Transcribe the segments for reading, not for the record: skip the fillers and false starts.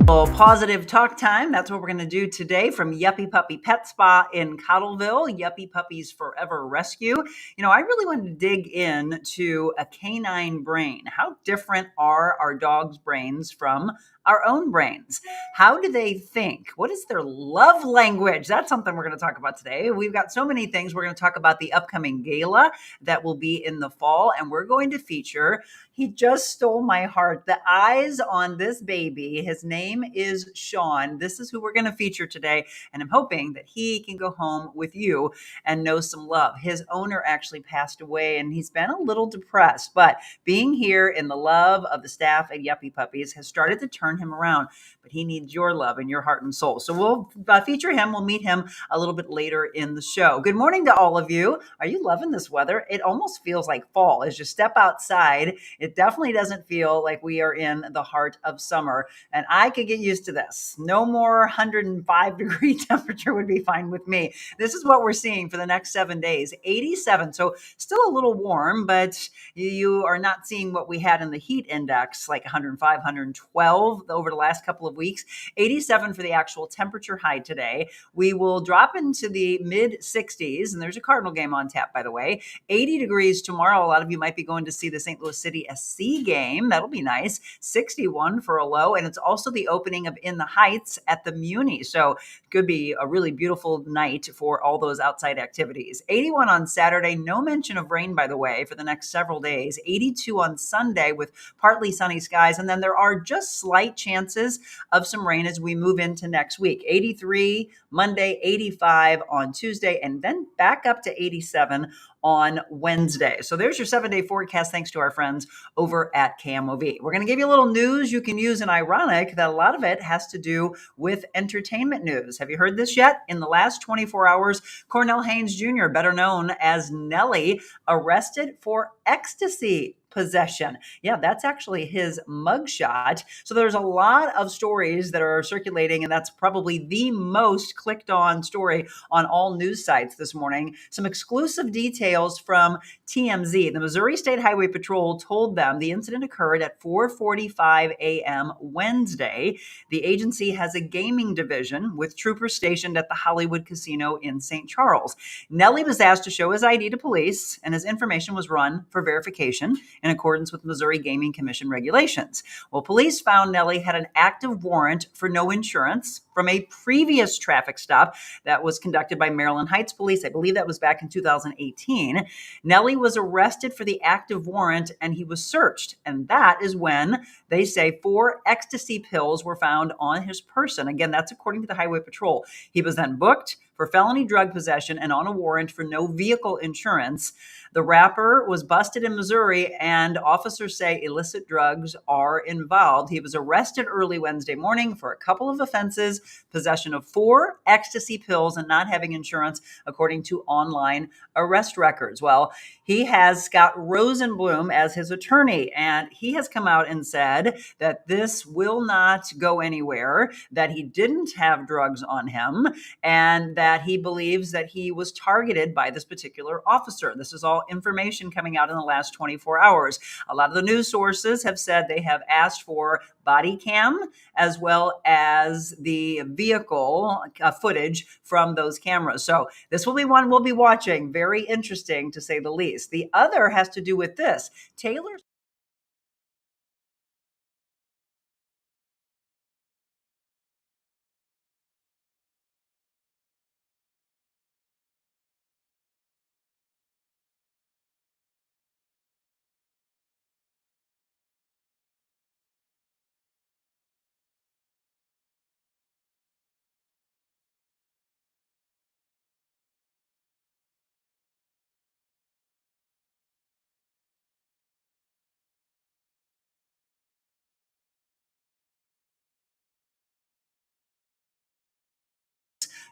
Pawsitive Talk Time. That's what we're going to do today from Yuppy Puppy Pet Spa in Cottleville, Yuppy Puppy's Forever Rescue. I really wanted to dig into a canine brain. How different are our dogs' brains from our own brains? How do they think? What is their love language? That's something we're going to talk about today. We've got so many things. We're going to talk about the upcoming gala that will be in the fall, and we're going to feature, he just stole my heart, the eyes on this baby. His name is Sean. This is who we're going to feature today, and I'm hoping that he can go home with you and know some love. His owner actually passed away, and he's been a little depressed, but being here in the love of the staff at Yuppy Puppies has started to turn him around, but he needs your love and your heart and soul. So we'll feature him. We'll meet him a little bit later in the show. Good morning to all of you. Are you loving this weather? It almost feels like fall. As you step outside, it definitely doesn't feel like we are in the heart of summer, and I could get used to this. No more 105 degree temperature would be fine with me. This is what we're seeing for the next 7 days. 87, so still a little warm, but you are not seeing what we had in the heat index, like 105, 112 over the last couple of weeks. 87 for the actual temperature high today. We will drop into the mid 60s, and there's a Cardinal game on tap, by the way. 80 degrees tomorrow. A lot of you might be going to see the St. Louis City SC game. That'll be nice. 61 for a low, and it's also the opening of In the Heights at the Muni. So it could be a really beautiful night for all those outside activities. 81 on Saturday. No mention of rain, by the way, for the next several days. 82 on Sunday with partly sunny skies, and then there are just slight chances of some rain as we move into next week. 83 Monday, 85 on Tuesday, and then back up to 87 on Wednesday. So there's your 7-day forecast, thanks to our friends over at KMOV. We're going to give you a little news you can use in ironic that a lot of it has to do with entertainment news. Have you heard this yet? In the last 24 hours, Cornell Haynes Jr., better known as Nelly, arrested for ecstasy possession. Yeah, that's actually his mugshot. So there's a lot of stories that are circulating, and that's probably the most clicked on story on all news sites this morning. Some exclusive details from TMZ. The Missouri State Highway Patrol told them the incident occurred at 4:45 a.m. Wednesday. The agency has a gaming division with troopers stationed at the Hollywood Casino in St. Charles. Nelly was asked to show his ID to police, and his information was run for verification in accordance with Missouri Gaming Commission regulations. Well, police found Nelly had an active warrant for no insurance from a previous traffic stop that was conducted by Maryland Heights Police. I believe that was back in 2018. Nelly was arrested for the active warrant, and he was searched. And that is when they say 4 ecstasy pills were found on his person. Again, that's according to the Highway Patrol. He was then booked for felony drug possession and on a warrant for no vehicle insurance. The rapper was busted in Missouri, and officers say illicit drugs are involved. He was arrested early Wednesday morning for a couple of offenses, possession of 4 ecstasy pills and not having insurance, according to online arrest records. Well, he has Scott Rosenblum as his attorney, and he has come out and said that this will not go anywhere, that he didn't have drugs on him, and that he believes that he was targeted by this particular officer. This is all information coming out in the last 24 hours. A lot of the news sources have said they have asked for body cam as well as the vehicle footage from those cameras. So this will be one we'll be watching. Very interesting, to say the least. The other has to do with this. Taylor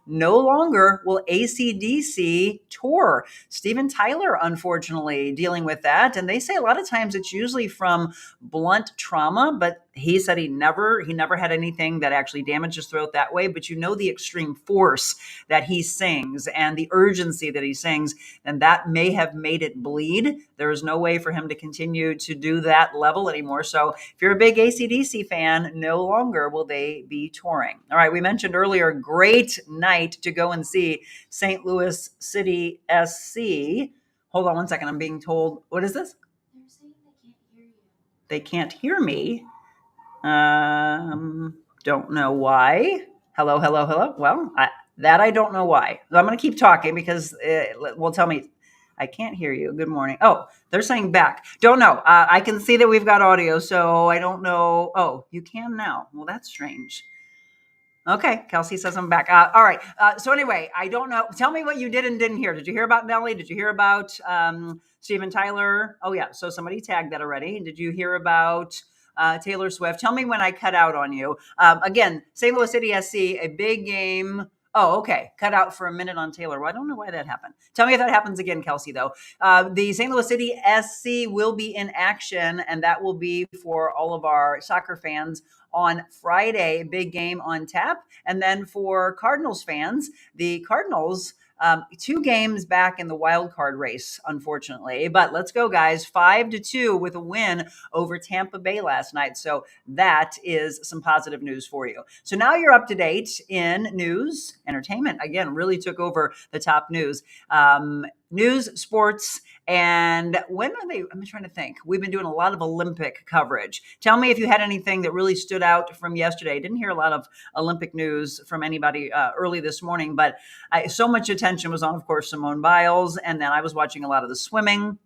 no longer will AC/DC tour. Steven Tyler, unfortunately, dealing with that. And they say a lot of times it's usually from blunt trauma, but he said he never had anything that actually damaged his throat that way, but the extreme force that he sings and the urgency that he sings, and that may have made it bleed. There is no way for him to continue to do that level anymore. So if you're a big AC/DC fan, no longer will they be touring. All right, we mentioned earlier, great night to go and see St. Louis City SC. Hold on one second. I'm being told, what is this? They're saying they can't hear you. They can't hear me. Don't know why. Hello. Well, I don't know why. So I'm going to keep talking because it will tell me I can't hear you. Good morning. Oh, they're saying back. Don't know. I can see that we've got audio, so I don't know. Oh, you can now. Well, that's strange. Okay, Kelsey says I'm back. All right. So anyway, I don't know. Tell me what you did and didn't hear. Did you hear about Nelly? Did you hear about Steven Tyler? Oh, yeah. So somebody tagged that already. Did you hear about Taylor Swift? Tell me when I cut out on you. Again, St. Louis City SC, a big game. Oh, okay. Cut out for a minute on Taylor. Well, I don't know why that happened. Tell me if that happens again, Kelsey, though. The St. Louis City SC will be in action, and that will be for all of our soccer fans on Friday, big game on tap. And then for Cardinals fans, the Cardinals, 2 games back in the wild card race, unfortunately. But let's go, guys. 5-2 with a win over Tampa Bay last night. So that is some positive news for you. So now you're up to date in news. Entertainment, again, really took over the top news. News, sports, and when are they? I'm trying to think. We've been doing a lot of Olympic coverage. Tell me if you had anything that really stood out from yesterday. Didn't hear a lot of Olympic news from anybody early this morning, but so much attention was on, of course, Simone Biles, and then I was watching a lot of the swimming.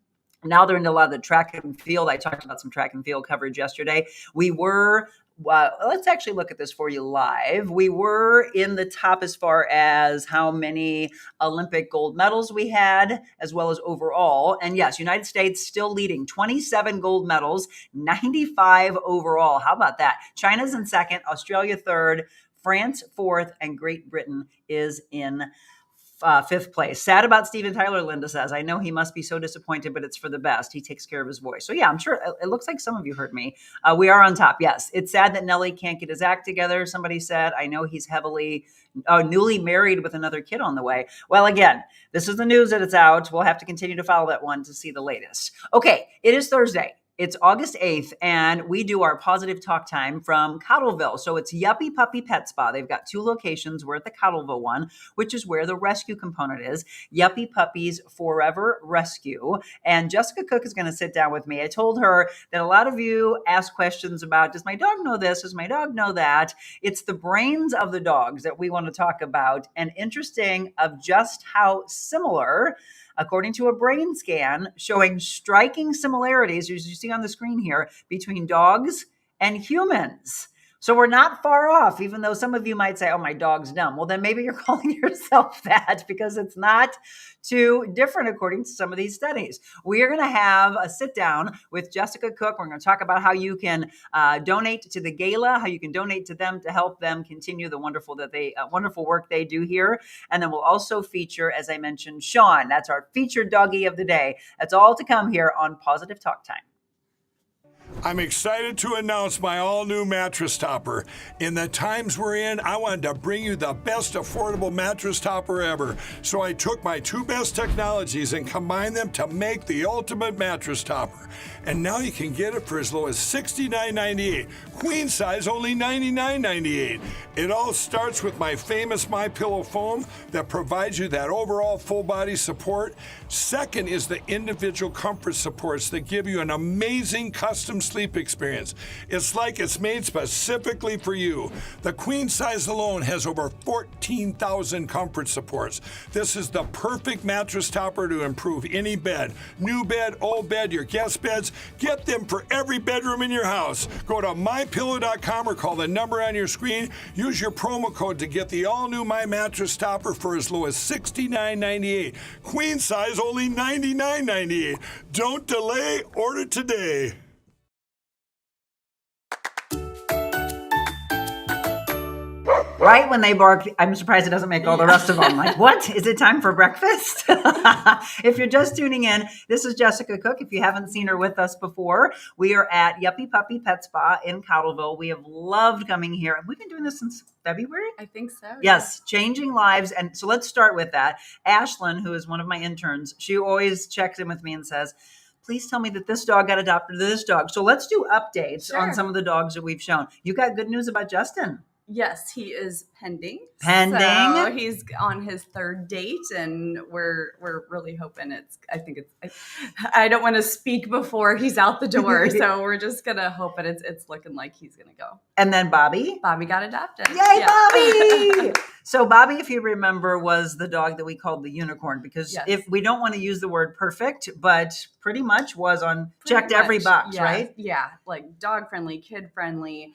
Now they're into a lot of the track and field. I talked about some track and field coverage yesterday. We were let's actually look at this for you live. We were in the top as far as how many Olympic gold medals we had, as well as overall. And yes, United States still leading, 27 gold medals, 95 overall. How about that? China's in second, Australia third, France fourth, and Great Britain is in fifth place. Sad about Steven Tyler, Linda says. I know he must be so disappointed, but it's for the best. He takes care of his voice. So yeah, I'm sure it looks like some of you heard me. We are on top. Yes. It's sad that Nelly can't get his act together. Somebody said, I know he's heavily newly married with another kid on the way. Well, again, this is the news that it's out. We'll have to continue to follow that one to see the latest. Okay. It is Thursday. It's August 8th, and we do our Pawsitive Talk Time from Cottleville. So it's Yuppy Puppy Pet Spa. They've got 2 locations. We're at the Cottleville one, which is where the rescue component is. Yuppy Puppy's Forever Rescue. And Jessica Cooke is going to sit down with me. I told her that a lot of you ask questions about, does my dog know this? Does my dog know that? It's the brains of the dogs that we want to talk about, and interesting of just how similar, according to a brain scan showing striking similarities, as you see on the screen here, between dogs and humans. So we're not far off, even though some of you might say, oh, my dog's dumb. Well, then maybe you're calling yourself that, because it's not too different according to some of these studies. We are going to have a sit down with Jessica Cooke. We're going to talk about how you can donate to the Gala, how you can donate to them to help them continue the wonderful work they do here. And then we'll also feature, as I mentioned, Sean. That's our featured doggy of the day. That's all to come here on Pawsitive Talk Time. I'm excited to announce my all-new mattress topper. In the times we're in, I wanted to bring you the best affordable mattress topper ever. So I took my 2 best technologies and combined them to make the ultimate mattress topper. And now you can get it for as low as $69.98. Queen size only $99.98. It all starts with my famous MyPillow foam that provides you that overall full body support. Second is the individual comfort supports that give you an amazing custom sleep experience. It's like it's made specifically for you. The queen size alone has over 14,000 comfort supports. This is the perfect mattress topper to improve any bed. New bed, old bed, your guest beds. Get them for every bedroom in your house. Go to mypillow.com or call the number on your screen. Use your promo code to get the all-new My Mattress Topper for as low as $69.98. Queen size only $99.98. Don't delay, order today. Right when they bark, I'm surprised it doesn't make all the rest of them. Like, what? Is it time for breakfast? If you're just tuning in, this is Jessica Cooke. If you haven't seen her with us before, we are at Yuppy Puppy Pet Spa in Cottleville. We have loved coming here. And we've been doing this since February? I think so. Yes, changing lives. And so let's start with that. Ashlyn, who is one of my interns, she always checks in with me and says, please tell me that this dog got adopted to this dog. So let's do updates on some of the dogs that we've shown. You got good news about Justin. Yes, he is pending. Pending. So he's on his third date, and we're really hoping I don't want to speak before he's out the door, so we're just gonna hope that it's looking like he's gonna go. And then Bobby. Bobby got adopted. Yay, Bobby! So Bobby, if you remember, was the dog that we called the unicorn, because if we don't want to use the word perfect, but pretty much was checked every box, right? Yeah, like dog friendly, kid friendly.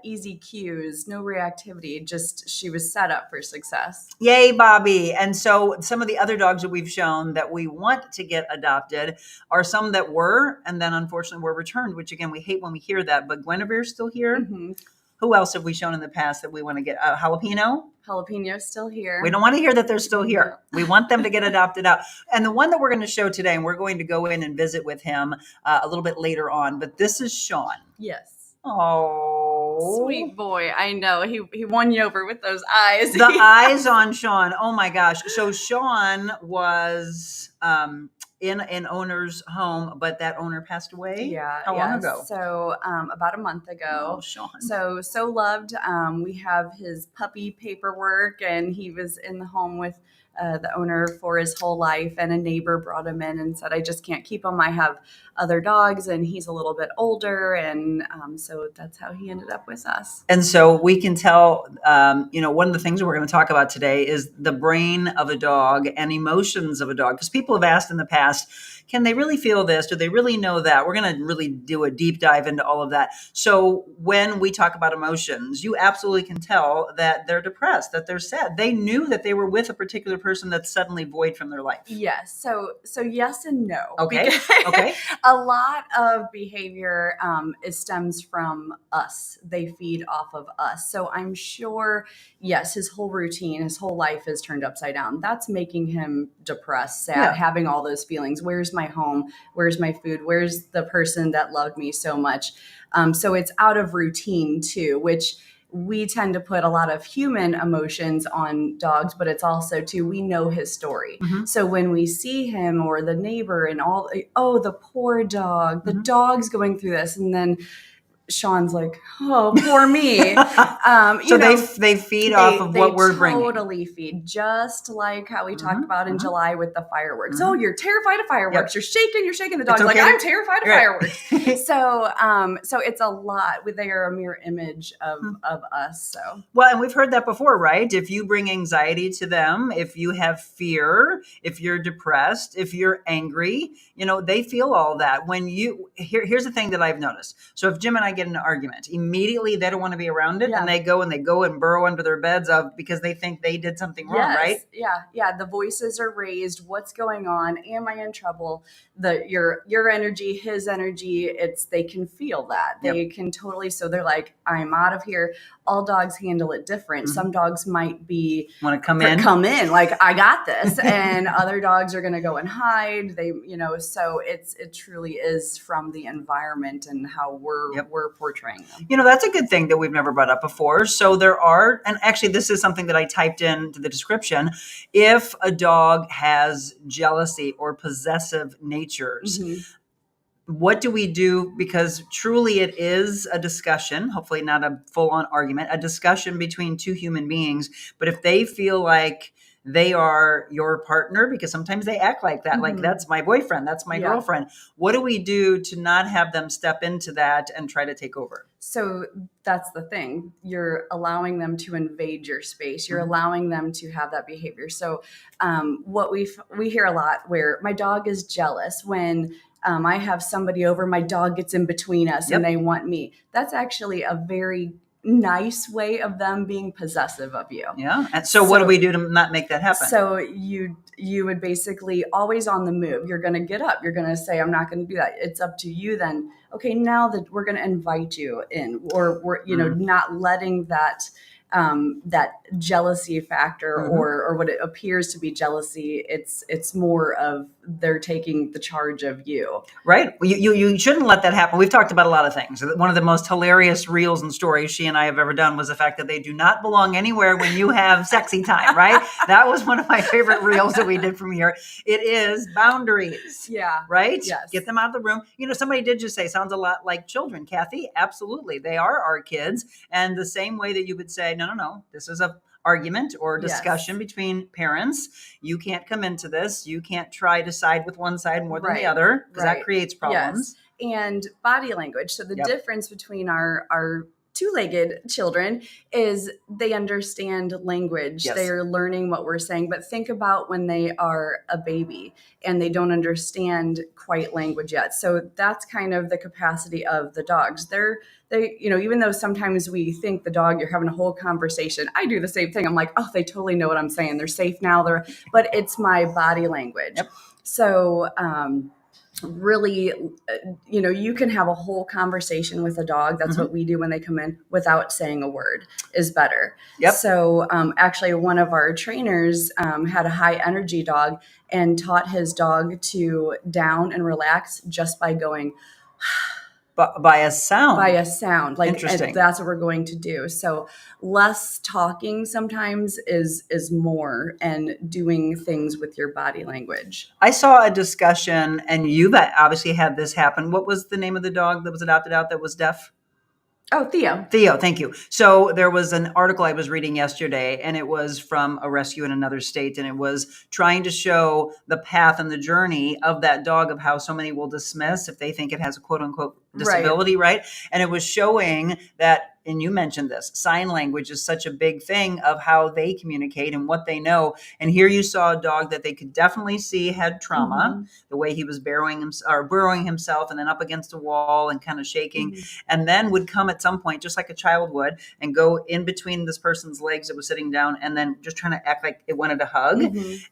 Easy cues, no reactivity, just she was set up for success. Yay, Bobby. And so some of the other dogs that we've shown that we want to get adopted are some that were, and then unfortunately were returned, which again, we hate when we hear that, but Guinevere's still here. Mm-hmm. Who else have we shown in the past that we want to get? Jalapeno? Jalapeno's still here. We don't want to hear that they're still here. We want them to get adopted out. And the one that we're going to show today, and we're going to go in and visit with him a little bit later on, but this is Sean. Yes. Oh, sweet boy. I know. He won you over with those eyes. The eyes on Sean. Oh my gosh. So Sean was in an owner's home, but that owner passed away. Yeah. How long ago? So about a month ago. Oh, Sean. So loved. We have his puppy paperwork, and he was in the home with the owner for his whole life, and a neighbor brought him in and said, I just can't keep him. I have other dogs, and he's a little bit older. And so that's how he ended up with us. And so we can tell, one of the things we're going to talk about today is the brain of a dog and emotions of a dog. Because people have asked in the past, can they really feel this? Do they really know that? We're going to really do a deep dive into all of that. So when we talk about emotions, you absolutely can tell that they're depressed, that they're sad. They knew that they were with a particular person that's suddenly void from their life. Yes. So yes and no. Okay. Okay. A lot of behavior stems from us. They feed off of us. So I'm sure, yes, his whole routine, his whole life is turned upside down. That's making him depressed, sad, having all those feelings. Where's my home? Where's my food? Where's the person that loved me so much? So it's out of routine too, which we tend to put a lot of human emotions on dogs, but it's also too, we know his story. Mm-hmm. So when we see him or the neighbor and all, oh, the poor dog, the dog's going through this. And then Sean's like, oh, poor me. So they feed off of what we're bringing. They totally feed, just like how we talked about in July with the fireworks. Oh, you're terrified of fireworks. Yep. You're shaking. The dog's like, I'm terrified of fireworks. So it's a lot. They are a mirror image of us. So well, and we've heard that before, right? If you bring anxiety to them, if you have fear, if you're depressed, if you're angry, they feel all that. When here's the thing that I've noticed. So if Jim and I get in an argument, immediately they don't want to be around it, and they go and burrow under their beds because they think they did something wrong, right? Yeah. The voices are raised. What's going on? Am I in trouble? Your energy, his energy, they can feel that. They can totally. So they're like, I'm out of here. All dogs handle it different. Mm-hmm. Some dogs might want to come in like, I got this, and other dogs are going to go and hide. So it truly is from the environment and how we're portraying them. That's a good thing that we've never brought up before. So there are, and actually this is something that I typed into the description. If a dog has jealousy or possessive natures, what do we do? Because truly it is a discussion, hopefully not a full-on argument, a discussion between two human beings. But if they feel like they are your partner, because sometimes they act like that, like that's my boyfriend, that's my girlfriend. What do we do to not have them step into that and try to take over? So that's the thing. You're allowing them to invade your space. You're allowing them to have that behavior. So what we hear a lot where my dog is jealous when I have somebody over, my dog gets in between us and they want me. That's actually a very nice way of them being possessive of you. Yeah. And so what do we do to not make that happen? So you would basically always on the move. You're going to get up. You're going to say, I'm not going to do that. It's up to you then. Okay, now that we're going to invite you in, or we're, not letting that that jealousy factor or what it appears to be jealousy. It's more of they're taking the charge of you. Right. You shouldn't let that happen. We've talked about a lot of things. One of the most hilarious reels and stories she and I have ever done was the fact that they do not belong anywhere when you have sexy time, right? That was one of my favorite reels that we did from here. It is boundaries. Yeah. Right? Yes. Get them out of the room. Somebody did just say, sounds a lot like children, Kathy. Absolutely. They are our kids. And the same way that you would say, no, this is a argument or discussion between parents. You can't come into this. You can't try to side with one side more than the other, because that creates problems. Yes. And body language. So the difference between our two-legged children is they understand language. Yes. They are learning what we're saying. But think about when they are a baby and they don't understand quite language yet. So that's kind of the capacity of the dogs. They, even though sometimes we think the dog, you're having a whole conversation. I do the same thing. I'm like, oh, they totally know what I'm saying. They're safe now. But it's my body language. Yep. So, really, you can have a whole conversation with a dog. That's what we do when they come in without saying a word is better. Yep. So actually one of our trainers had a high energy dog and taught his dog to down and relax just by going by a sound. Like, interesting. And that's what we're going to do. So less talking sometimes is more, and doing things with your body language. I saw a discussion, and you've obviously had this happen. What was the name of the dog that was adopted out that was deaf? Oh, Theo. Theo, thank you. So there was an article I was reading yesterday, and it was from a rescue in another state, and it was trying to show the path and the journey of that dog, of how so many will dismiss if they think it has a quote unquote disability, right? And it was showing that, and you mentioned this, sign language is such a big thing of how they communicate and what they know. And here you saw a dog that they could definitely see had trauma, the way he was burrowing himself and then up against a wall and kind of shaking, and then would come at some point, just like a child would, and go in between this person's legs that was sitting down and then just trying to act like it wanted a hug,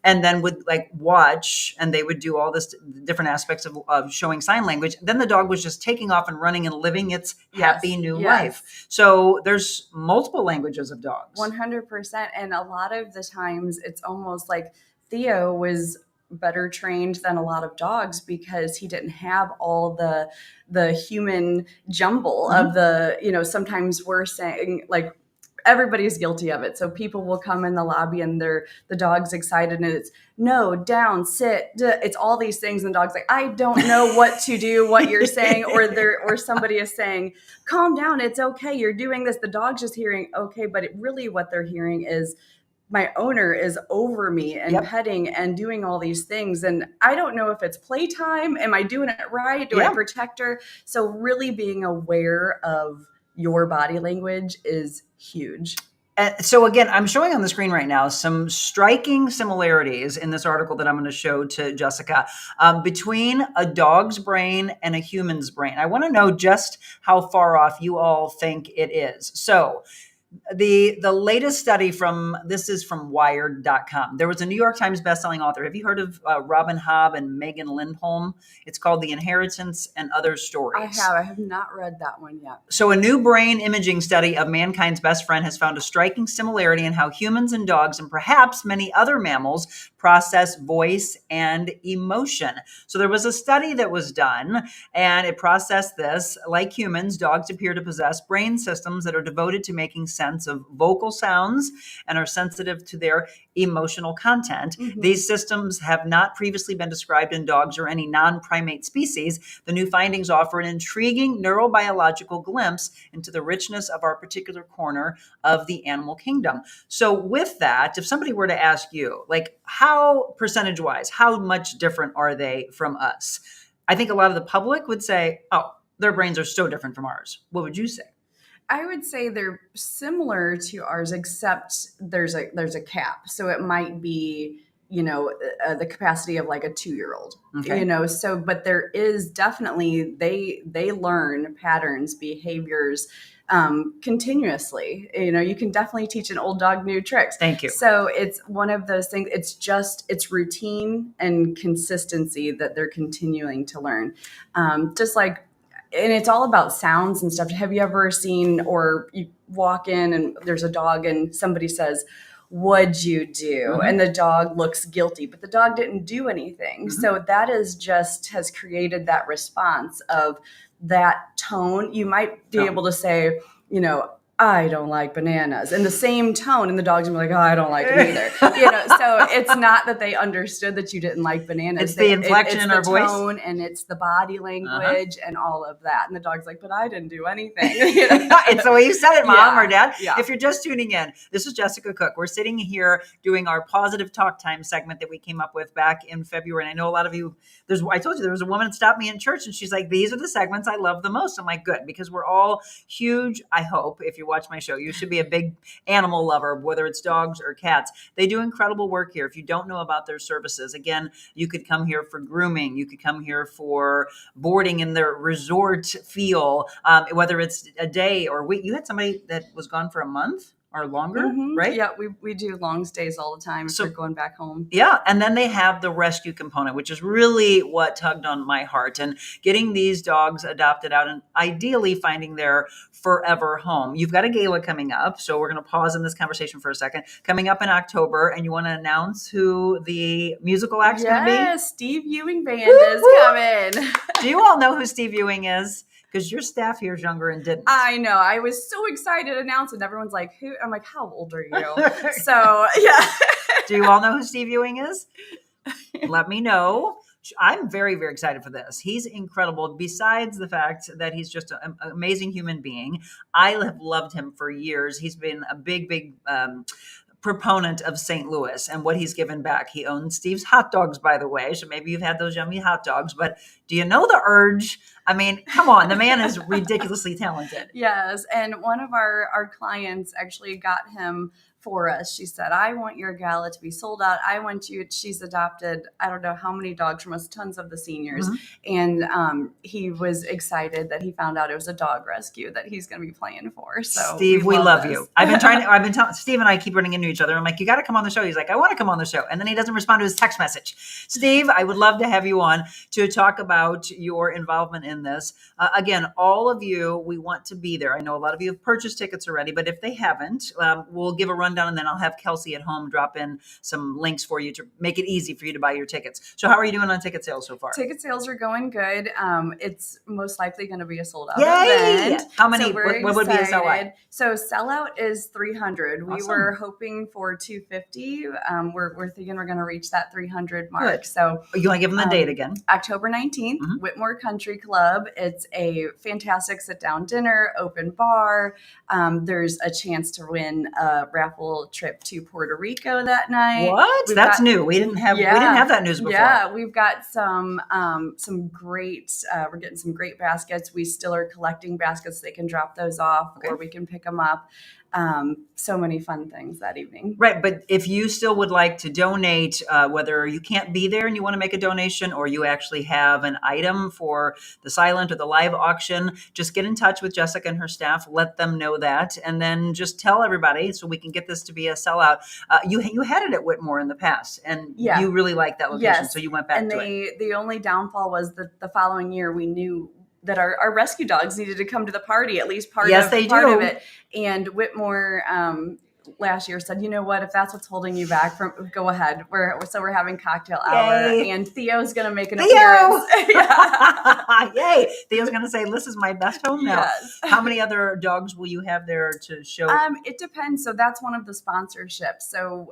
and then would like watch, and they would do all this different aspects of showing sign language. Then the dog was just taking off and running and living its happy new life. So there's multiple languages of dogs. 100%. And a lot of the times it's almost like Theo was better trained than a lot of dogs because he didn't have all the human jumble of sometimes we're saying, like, everybody's guilty of it. So people will come in the lobby and the dog's excited and it's no, down, sit, it's all these things. And the dog's like, I don't know what to do, what you're saying, or somebody is saying, calm down, it's okay, you're doing this. The dog's just hearing, okay, but really what they're hearing is my owner is over me and petting and doing all these things. And I don't know if it's playtime. Am I doing it right? Do I protect her? So really being aware of your body language is huge. So again, I'm showing on the screen right now some striking similarities in this article that I'm going to show to Jessica between a dog's brain and a human's brain. I want to know just how far off you all think it is. So the latest study this is from Wired.com. There was a New York Times bestselling author. Have you heard of Robin Hobb and Megan Lindholm? It's called The Inheritance and Other Stories. I have not read that one yet. So a new brain imaging study of mankind's best friend has found a striking similarity in how humans and dogs, and perhaps many other mammals, process voice and emotion. So there was a study that was done, and it processed this. Like humans, dogs appear to possess brain systems that are devoted to making sense of vocal sounds and are sensitive to their emotional content. These systems have not previously been described in dogs or any non-primate species. The new findings offer an intriguing neurobiological glimpse into the richness of our particular corner of the animal kingdom. So with that, if somebody were to ask you, like, how percentage-wise, how much different are they from us? I think a lot of the public would say, oh, their brains are so different from ours. What would you say? I would say they're similar to ours, except there's a cap. So it might be, the capacity of like a 2-year-old, so, but there is definitely, they learn patterns, behaviors, continuously. You can definitely teach an old dog new tricks. Thank you. So it's one of those things. It's routine and consistency that they're continuing to learn. Just like and it's all about sounds and stuff. Have you ever seen, or you walk in and there's a dog and somebody says, "What'd you do?" Mm-hmm. And the dog looks guilty, but the dog didn't do anything. Mm-hmm. So that is just has created that response of that tone. You might be able to say, you know, "I don't like bananas," in the same tone, and the dog's gonna be like, "Oh, I don't like them either." You know, so it's not that they understood that you didn't like bananas. It's the inflection in our voice, tone, and it's the body language, and all of that. And the dog's like, "But I didn't do anything." You know? It's the way you said it, Mom or Dad. Yeah. If you're just tuning in, this is Jessica Cooke. We're sitting here doing our Pawsitive Talk Time segment that we came up with back in February. And I know a lot of you, I told you there was a woman that stopped me in church and she's like, "These are the segments I love the most." I'm like, good, because we're all huge. I hope if you watch my show, you should be a big animal lover, whether it's dogs or cats. They do incredible work here. If you don't know about their services, again, you could come here for grooming. You could come here for boarding in their resort feel, whether it's a day or a week. You had somebody that was gone for a month or longer, right? Yeah, we do long stays all the time if they're going back home. Yeah. And then they have the rescue component, which is really what tugged on my heart, and getting these dogs adopted out and ideally finding their forever home. You've got a gala coming up. So we're going to pause in this conversation for a second. Coming up in October, and you want to announce who the musical act's going to be? Yes, Steve Ewing Band is coming. Do you all know who Steve Ewing is? Because your staff here is younger and didn't. I know. I was so excited to announce it. Everyone's like, "Who?" I'm like, "How old are you?" So, yeah. Do you all know who Steve Ewing is? Let me know. I'm very, very excited for this. He's incredible. Besides the fact that he's just an amazing human being, I have loved him for years. He's been a big proponent of St. Louis and what he's given back. He owns Steve's Hot Dogs, by the way. So maybe you've had those yummy hot dogs, but do you know the urge? I mean, come on, the man is ridiculously talented. Yes. And one of our clients actually got him for us. She said, "I want your gala to be sold out. I want you." She's adopted, I don't know how many dogs from us, tons of the seniors. Mm-hmm. And he was excited that he found out it was a dog rescue that he's going to be playing for. So Steve, we love you. I've been telling Steve and I keep running into each other. I'm like, "You got to come on the show." He's like, "I want to come on the show." And then he doesn't respond to his text message. Steve, I would love to have you on to talk about your involvement in this. Again, all of you, we want to be there. I know a lot of you have purchased tickets already, but if they haven't, we'll give a rundown, and then I'll have Kelsey at home drop in some links for you to make it easy for you to buy your tickets. So how are you doing on ticket sales so far? Ticket sales are going good. It's most likely going to be a sold out Yay! event. How many? So what would be a sellout? So sellout is 300. Awesome. We were hoping for 250. We're thinking we're going to reach that 300 mark. Good. So you want to give them the date again? October 19th, Whitmore Country Club. It's a fantastic sit-down dinner, open bar. There's a chance to win a raffle trip to Puerto Rico that night. What? That's new. We didn't have that news before. Yeah, we've got some great. We're getting some great baskets. We still are collecting baskets. They can drop those off, or we can pick them up. So many fun things that evening. Right. But if you still would like to donate, whether you can't be there and you want to make a donation, or you actually have an item for the silent or the live auction, just get in touch with Jessica and her staff. Let them know that. And then just tell everybody so we can get this to be a sellout. You had it at Whitmore in the past, and you really liked that location. Yes. So you went back to it. The only downfall was that the following year we knew that our rescue dogs needed to come to the party, at least part of it. And Whitmore last year said, "You know what? If that's what's holding you back, go ahead. We're having cocktail hour, and Theo's going to make an appearance." Yay! Theo's going to say, "This is my best home now." Yes. How many other dogs will you have there to show? It depends. So that's one of the sponsorships. So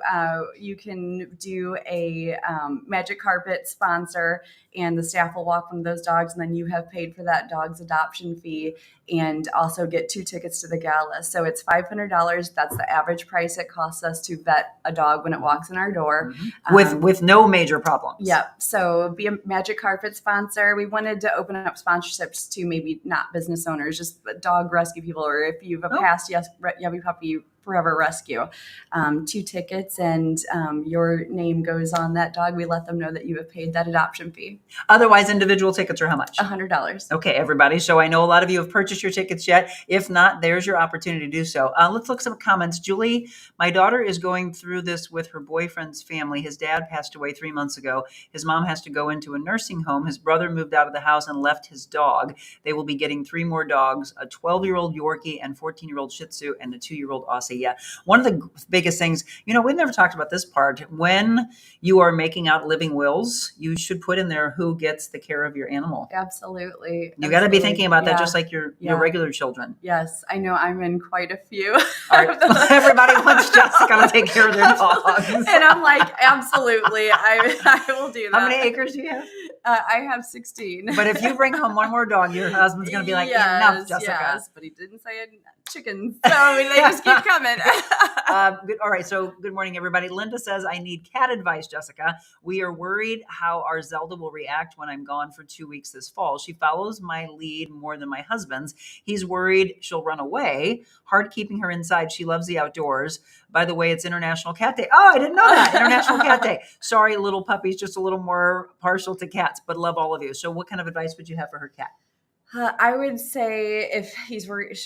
you can do a magic carpet sponsor, and the staff will walk one of those dogs, and then you have paid for that dog's adoption fee, and also get 2 tickets to the gala. So it's $500. That's the average price it costs us to vet a dog when it walks in our door. With no major problems. Yep. So be a magic carpet sponsor. We wanted to open up sponsorships to maybe not business owners, just dog rescue people, or if you have a past Yuppy Puppy Forever Rescue. 2 tickets, and your name goes on that dog. We let them know that you have paid that adoption fee. Otherwise, individual tickets are how much? $100. Okay, everybody. So I know a lot of you have purchased your tickets yet. If not, there's your opportunity to do so. Let's look at some comments. Julie, my daughter is going through this with her boyfriend's family. His dad passed away 3 months ago. His mom has to go into a nursing home. His brother moved out of the house and left his dog. They will be getting 3 more dogs, a 12-year-old Yorkie and 14-year-old Shih Tzu and a 2-year-old Aussie. Yeah. One of the biggest things, we've never talked about this part. When you are making out living wills, you should put in there who gets the care of your animal. Absolutely. You got to be thinking about that, Yeah. just like your regular children. Yes, I know. I'm in quite a few. All right. Everybody wants Jessica to take care of their dogs. And I'm like, absolutely, I will do that. How many acres do you have? I have 16. But if you bring home one more dog, your husband's going to be like, enough, Jessica. Yes, but he didn't say chickens, so they just keep coming. Good. All right. So good morning, everybody. Linda says, I need cat advice, Jessica. We are worried how our Zelda will react when I'm gone for 2 weeks this fall. She follows my lead more than my husband's. He's worried she'll run away. Hard keeping her inside. She loves the outdoors. By the way, it's International Cat Day. Oh, I didn't know that. International Cat Day. Sorry, little puppies, just a little more partial to cats, but love all of you. So what kind of advice would you have for her cat? I would say if he's worried,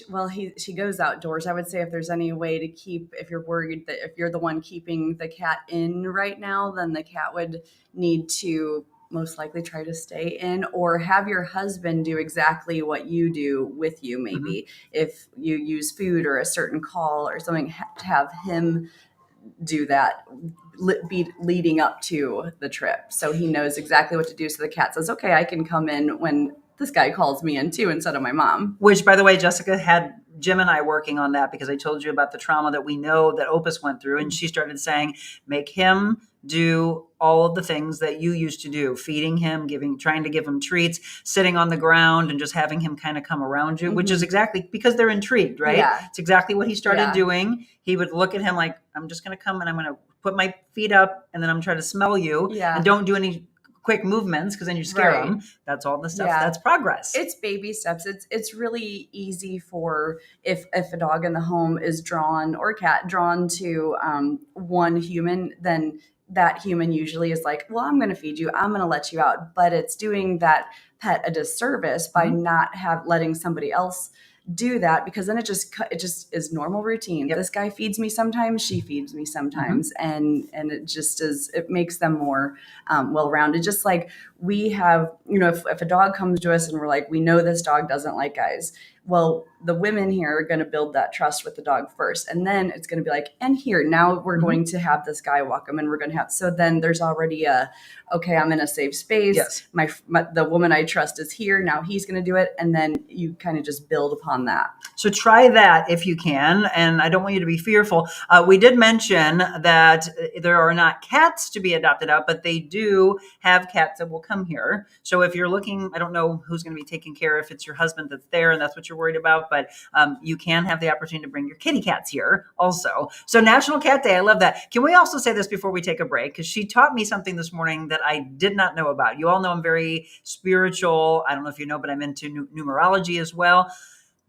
she goes outdoors. I would say if there's any way to if you're worried that if you're the one keeping the cat in right now, then the cat would need to most likely try to stay in, or have your husband do exactly what you do with you. Maybe if you use food or a certain call or something, to have him do that be leading up to the trip. So he knows exactly what to do. So the cat says, okay, I can come in when this guy calls me in too, instead of my mom. Which, by the way, Jessica had Jim and I working on that, because I told you about the trauma that we know that Opus went through. And she started saying, make him do all of the things that you used to do, feeding him, trying to give him treats, sitting on the ground and just having him kind of come around you, which is exactly because they're intrigued, right? Yeah. It's exactly what he started doing. He would look at him like, I'm just going to come and I'm going to put my feet up and then I'm trying to smell you. Yeah. And don't do any quick movements, because then you scare them. That's all the stuff. Yeah. That's progress. It's baby steps. It's really easy for if a dog in the home is drawn, or a cat drawn to one human, then that human usually is like, well, I'm going to feed you, I'm going to let you out. But it's doing that pet a disservice by not letting somebody else do that, because then it just is normal routine. This guy feeds me sometimes, she feeds me sometimes, and it just it makes them more well-rounded. Just like we have, if a dog comes to us and we're like, we know this dog doesn't like guys, well, the women here are going to build that trust with the dog first. And then it's going to be like, and here, now we're going to have this guy walk him, and we're going to have, so then there's already okay, I'm in a safe space. Yes. The woman I trust is here. Now he's going to do it. And then you kind of just build upon that. So try that if you can. And I don't want you to be fearful. We did mention that there are not cats to be adopted out, but they do have cats that will come here. So if you're looking, I don't know who's going to be taking care, if it's your husband that's there and that's what you're worried about, but you can have the opportunity to bring your kitty cats here also. So National Cat Day, I love that. Can we also say this before we take a break? Because she taught me something this morning that I did not know about. You all know I'm very spiritual. I don't know if you know, but I'm into numerology as well.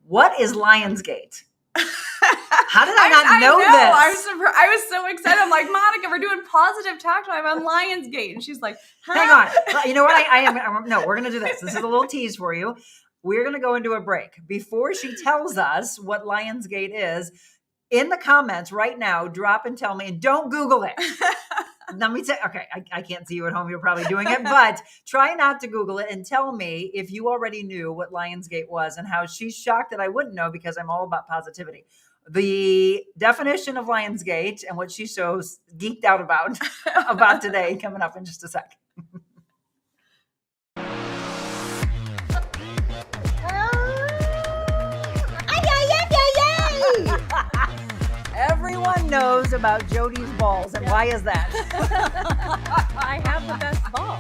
What is Lionsgate? How did I not know this? I was so excited. I'm like, Monica, we're doing Pawsitive Talk Time on Lionsgate. And she's like, huh? Hang on. You know what? No, we're going to do this. This is a little tease for you. We're going to go into a break. Before she tells us what Lionsgate is, in the comments right now, drop and tell me, and don't Google it. Let me say, okay, I can't see you at home. You're probably doing it, but try not to Google it, and tell me if you already knew what Lionsgate was and how she's shocked that I wouldn't know, because I'm all about positivity. The definition of Lionsgate and what she's so geeked out about today, coming up in just a sec. Everyone knows about Jody's balls, and why is that? I have the best ball.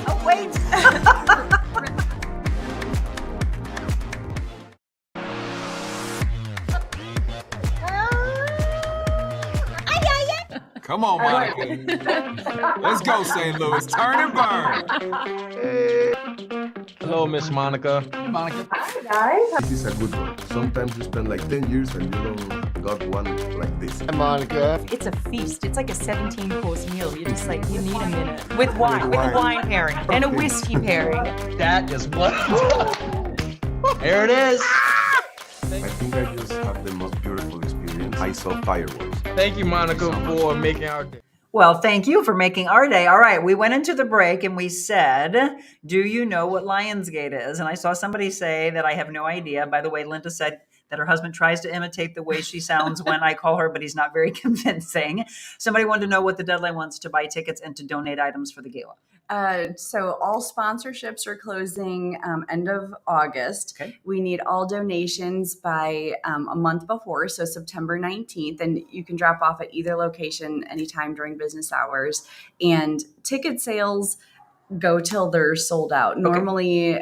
Oh, wait. Come Come on, Monica. Let's go, St. Louis. Turn and burn. Hello, Miss Monica. Monica. This is a good one. Sometimes you spend like 10 years and you don't got one like this. Monica. It's a feast. It's like a 17-course meal. You just like, you need a minute. With wine. With a wine pairing. And a whiskey pairing. That is what. There it is. I think I just have the most beautiful experience. I saw fireworks. Thank you, Monica, for making our day. Well, thank you for making our day. All right, we went into the break and we said, do you know what Lionsgate is? And I saw somebody say that I have no idea. By the way, Linda said that her husband tries to imitate the way she sounds when I call her, but he's not very convincing. Somebody wanted to know what the deadline was to buy tickets and to donate items for the gala. So all sponsorships are closing end of August. Okay. We need all donations by a month before, so September 19th, and you can drop off at either location anytime during business hours. And ticket sales go till they're sold out. Normally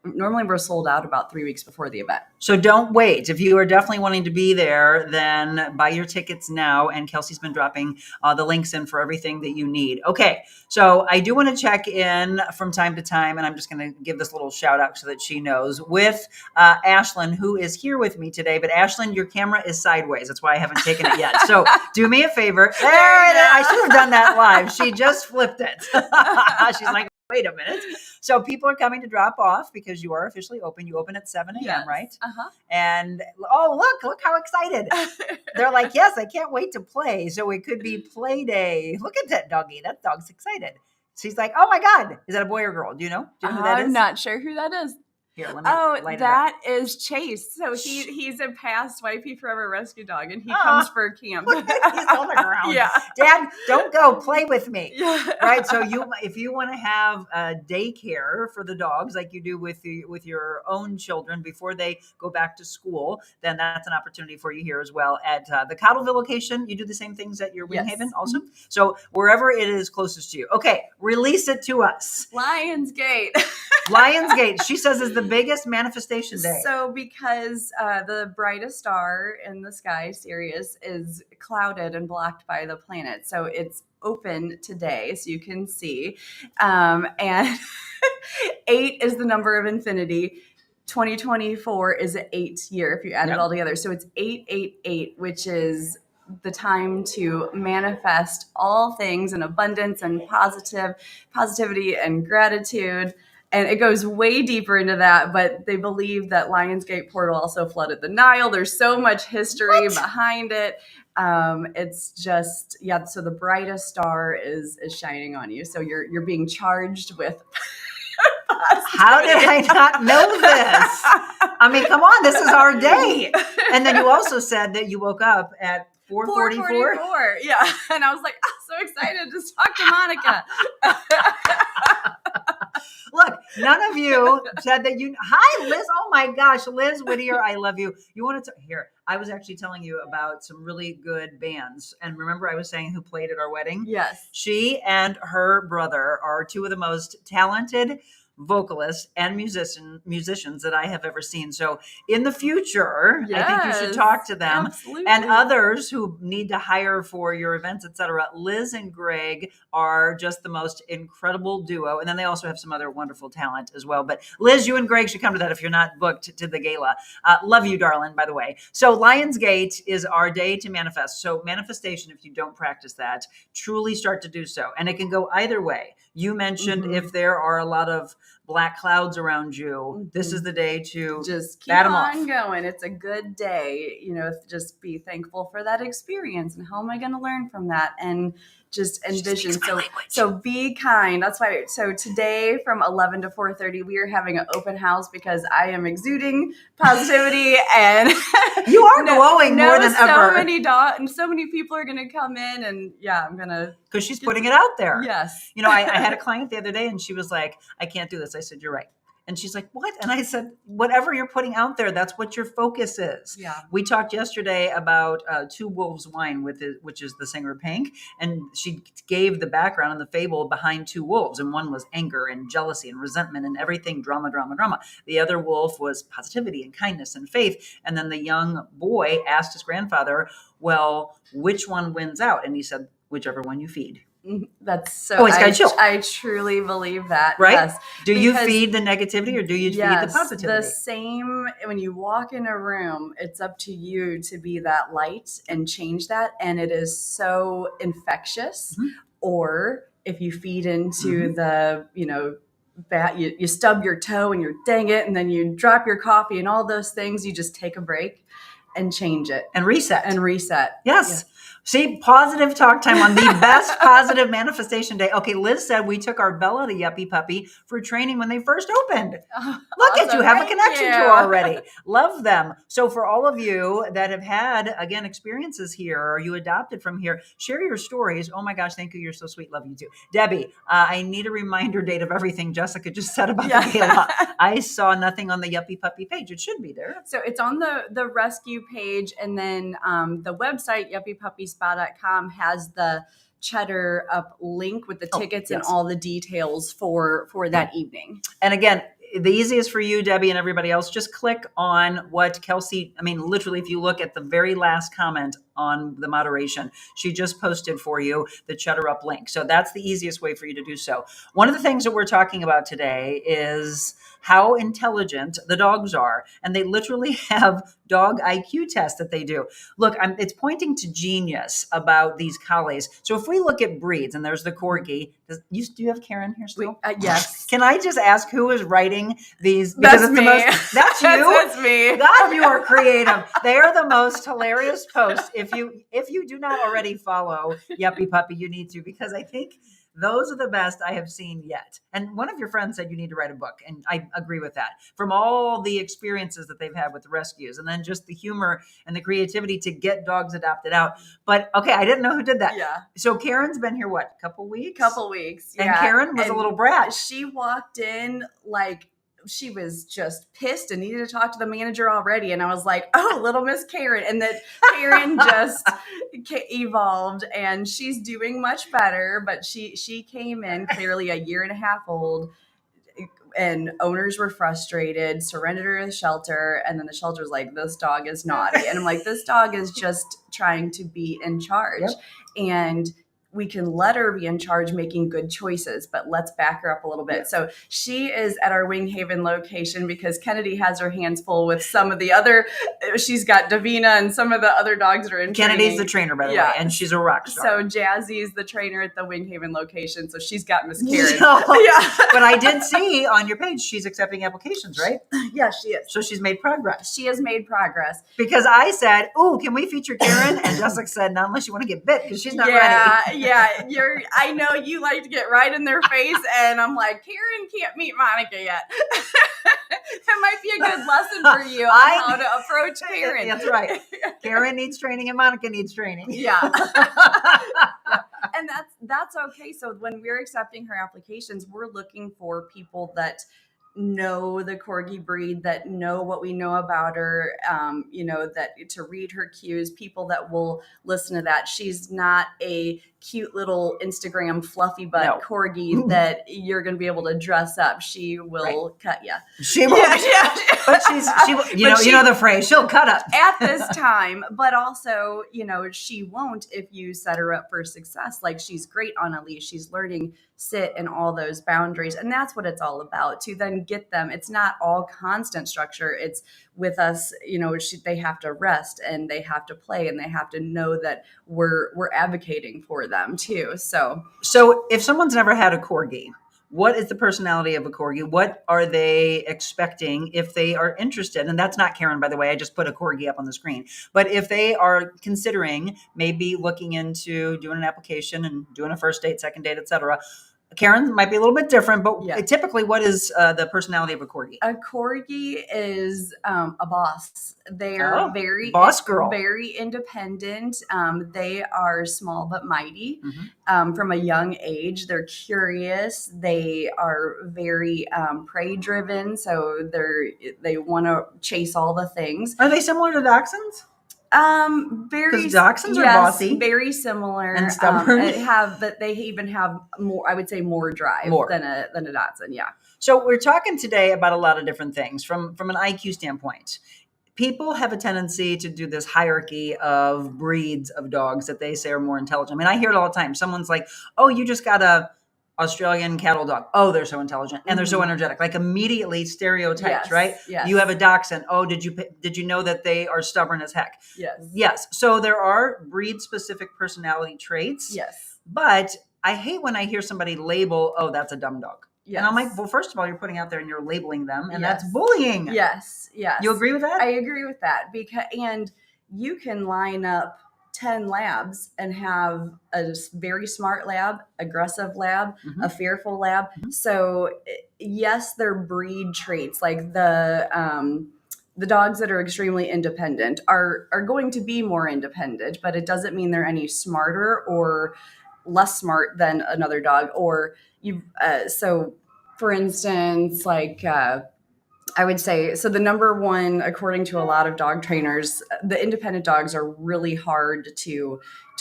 we're sold out about 3 weeks before the event. So don't wait. If you are definitely wanting to be there, then buy your tickets now. And Kelsey's been dropping the links in for everything that you need. Okay. So I do want to check in from time to time, and I'm just going to give this little shout out so that she knows, with Ashlyn, who is here with me today. But Ashlyn, your camera is sideways. That's why I haven't taken it yet. So do me a favor. There it is. I should have done that live. She just flipped it. She's like, wait a minute. So people are coming to drop off because you are officially open. You open at 7 a.m., Yes. right? Uh-huh. And, look how excited. They're like, yes, I can't wait to play. So it could be play day. Look at that doggy. That dog's excited. She's like, oh my God. Is that a boy or girl? Do you know? Do you know who that is? I'm not sure who that is. Here, let me light it up. That is Chase. So he's a past Yuppy Forever Rescue dog, and he comes for camp. He's on the ground. Yeah. Dad, don't go. Play with me. Yeah. Right. So if you want to have daycare for the dogs like you do with your own children before they go back to school, then that's an opportunity for you here as well. At the Cottleville location, you do the same things at your Winghaven Yes. also. So wherever it is closest to you. Okay, release it to us. Lionsgate. Lionsgate, she says, is the biggest manifestation day. So because the brightest star in the sky, Sirius, is clouded and blocked by the planet. So it's open today, so you can see. And 8 is the number of infinity. 2024 is an 8th year if you add it all together. So it's 888, which is the time to manifest all things in abundance and positivity and gratitude. And it goes way deeper into that, but they believe that Lionsgate portal also flooded the Nile. There's so much history behind it. It's just, so the brightest star is shining on you. So you're being charged with How did I not know this? I mean, come on, this is our day. And then you also said that you woke up at 4:44. Yeah. And I was like, I'm so excited to talk to Monica. Look, none of you said that you. Hi, Liz. Oh my gosh, Liz Whittier, I love you. You want to here? I was actually telling you about some really good bands, and remember, I was saying who played at our wedding. Yes, she and her brother are two of the most talented vocalists and musicians that I have ever seen. So in the future, I think you should talk to them. Absolutely. And others who need to hire for your events, etc. Liz and Greg are just the most incredible duo. And then they also have some other wonderful talent as well. But Liz, you and Greg should come to that if you're not booked to the gala. Love you, darling, by the way. So Lionsgate is our day to manifest. So manifestation, if you don't practice that, truly start to do so. And it can go either way. You mentioned if there are a lot of black clouds around you, this is the day to just keep bat 'em on off. going. It's a good day. Just be thankful for that experience and how am I going to learn from that, and just envision. So be kind. That's why. So today from 11 to 4:30, we are having an open house because I am exuding positivity and you are glowing more than ever. So many people are going to come in, and I'm going to. Because she's putting it out there. Yes. I had a client the other day and she was like, I can't do this. I said, you're right. And she's like, what? And I said, whatever you're putting out there, that's what your focus is. Yeah. We talked yesterday about Two Wolves Wine, which is the singer Pink. And she gave the background and the fable behind two wolves. And one was anger and jealousy and resentment and everything, drama, drama, drama. The other wolf was positivity and kindness and faith. And then the young boy asked his grandfather, well, which one wins out? And he said, whichever one you feed. That's so. Oh, it's got chill. I truly believe that. Right? Yes. Do you feed the negativity or do you feed the positivity? The same. When you walk in a room, it's up to you to be that light and change that. And it is so infectious. Mm-hmm. Or if you feed into the, that you stub your toe and you're dang it, and then you drop your coffee and all those things, you just take a break and change it. And reset. Yes. Yeah. See, Pawsitive Talk Time on the best positive manifestation day. Okay, Liz said we took our Bella, the Yuppy puppy, for training when they first opened. Look at you, have a connection to her already. Love them. So for all of you that have had, again, experiences here, or you adopted from here, share your stories. Oh my gosh, thank you. You're so sweet. Love you too. Debbie, I need a reminder date of everything Jessica just said about the Gala. I saw nothing on the Yuppy Puppy page. It should be there. So it's on the rescue page, and then the website, yuppypuppyspa.com, has the Cheddar Up link with the tickets and all the details for that evening. And again, the easiest for you, Debbie, and everybody else, just click on what Kelsey, literally, if you look at the very last comment on the moderation, she just posted for you the Cheddar Up link. So that's the easiest way for you to do so. One of the things that we're talking about today is how intelligent the dogs are. And they literally have dog IQ tests that they do. Look, it's pointing to genius about these collies. So if we look at breeds, and there's the Corgi. Do you have Karen here still? Yes. Can I just ask who is writing these? Because that's me. That's you? That's me. God, you are creative. They are the most hilarious posts. If you do not already follow Yuppy Puppy, you need to, because I think those are the best I have seen yet. And one of your friends said you need to write a book. And I agree with that. From all the experiences that they've had with the rescues, and then just the humor and the creativity to get dogs adopted out. But okay, I didn't know who did that. Yeah. So Karen's been here, what, couple weeks? Couple weeks. Yeah. And Karen was a little brat. She walked in like she was just pissed and needed to talk to the manager already. And I was like, oh, little Miss Karen. And that Karen just evolved, and she's doing much better. But she came in clearly a year and a half old, and owners were frustrated, surrendered her to the shelter. And then the shelter was like, this dog is naughty. And I'm like, this dog is just trying to be in charge. Yep. And we can let her be in charge, making good choices, but let's back her up a little bit. Yeah. So she is at our Wing Haven location because Kennedy has her hands full with some of the other, she's got Davina and some of the other dogs that are in Kennedy's training. The trainer, by the way, and she's a rock star. So Jazzy's the trainer at the Wing Haven location. So she's got Miss Karen. But I did see on your page, she's accepting applications, right? Yeah, she is. So she's made progress. She has made progress. Because I said, oh, can we feature Karen? And Jessica said, not unless you want to get bit, because she's not ready. Yeah, I know you like to get right in their face, and I'm like, Karen can't meet Monica yet. That might be a good lesson for you on how to approach Karen. That's right. Karen needs training and Monica needs training. Yeah. And that's okay. So when we're accepting her applications, we're looking for people that know the Corgi breed, that know what we know about her, that to read her cues, people that will listen to that. She's not a cute little Instagram fluffy butt Corgi that you're going to be able to dress up. She will cut you. She will. Yeah. But you know the phrase, she'll cut up at this time, but also, she won't if you set her up for success. Like, she's great on a leash. She's learning sit and all those boundaries. And that's what it's all about, to then get them. It's not all constant structure. It's with us, they have to rest and they have to play and they have to know that we're advocating for them too. So if someone's never had a Corgi, what is the personality of a Corgi? What are they expecting if they are interested? And that's not Karen, by the way. I just put a Corgi up on the screen. But if they are considering maybe looking into doing an application and doing a first date, second date, etc., Karen might be a little bit different, but Yeah. typically, what is the personality of a corgi? A corgi is a boss. They're Oh, boss girl. very independent. They are small but mighty. Mhm. From a young age, they're curious. They are very prey driven, so they want to chase all the things. Are they similar to dachshunds? Very 'Cause dachshunds are yes, bossy very similar and stubborn. But they even have more. I would say more drive than a dachshund. Yeah. So we're talking today about a lot of different things from an IQ standpoint. People have a tendency to do this hierarchy of breeds of dogs that they say are more intelligent. I mean, I hear it all the time. Someone's like, "Oh, you just got a Australian cattle dog. Oh, they're so intelligent and they're so energetic." Like immediately stereotypes, Yes, right? yes. You have a dachshund. Oh, did you know that they are stubborn as heck? Yes. Yes. So there are breed specific personality traits. Yes. But I hate when I hear somebody label, "Oh, that's a dumb dog." Yes. And I'm like, well, first of all, you're putting out there and you're labeling them, and Yes. that's bullying. Yes. Yes. You agree with that? I agree with that and you can line up 10 labs and have a very smart lab, aggressive lab, a fearful lab. So yes, they're breed traits. Like the dogs that are extremely independent are going to be more independent, but it doesn't mean they're any smarter or less smart than another dog. Or so for instance, like I would say, so the number one, according to a lot of dog trainers, the independent dogs are really hard to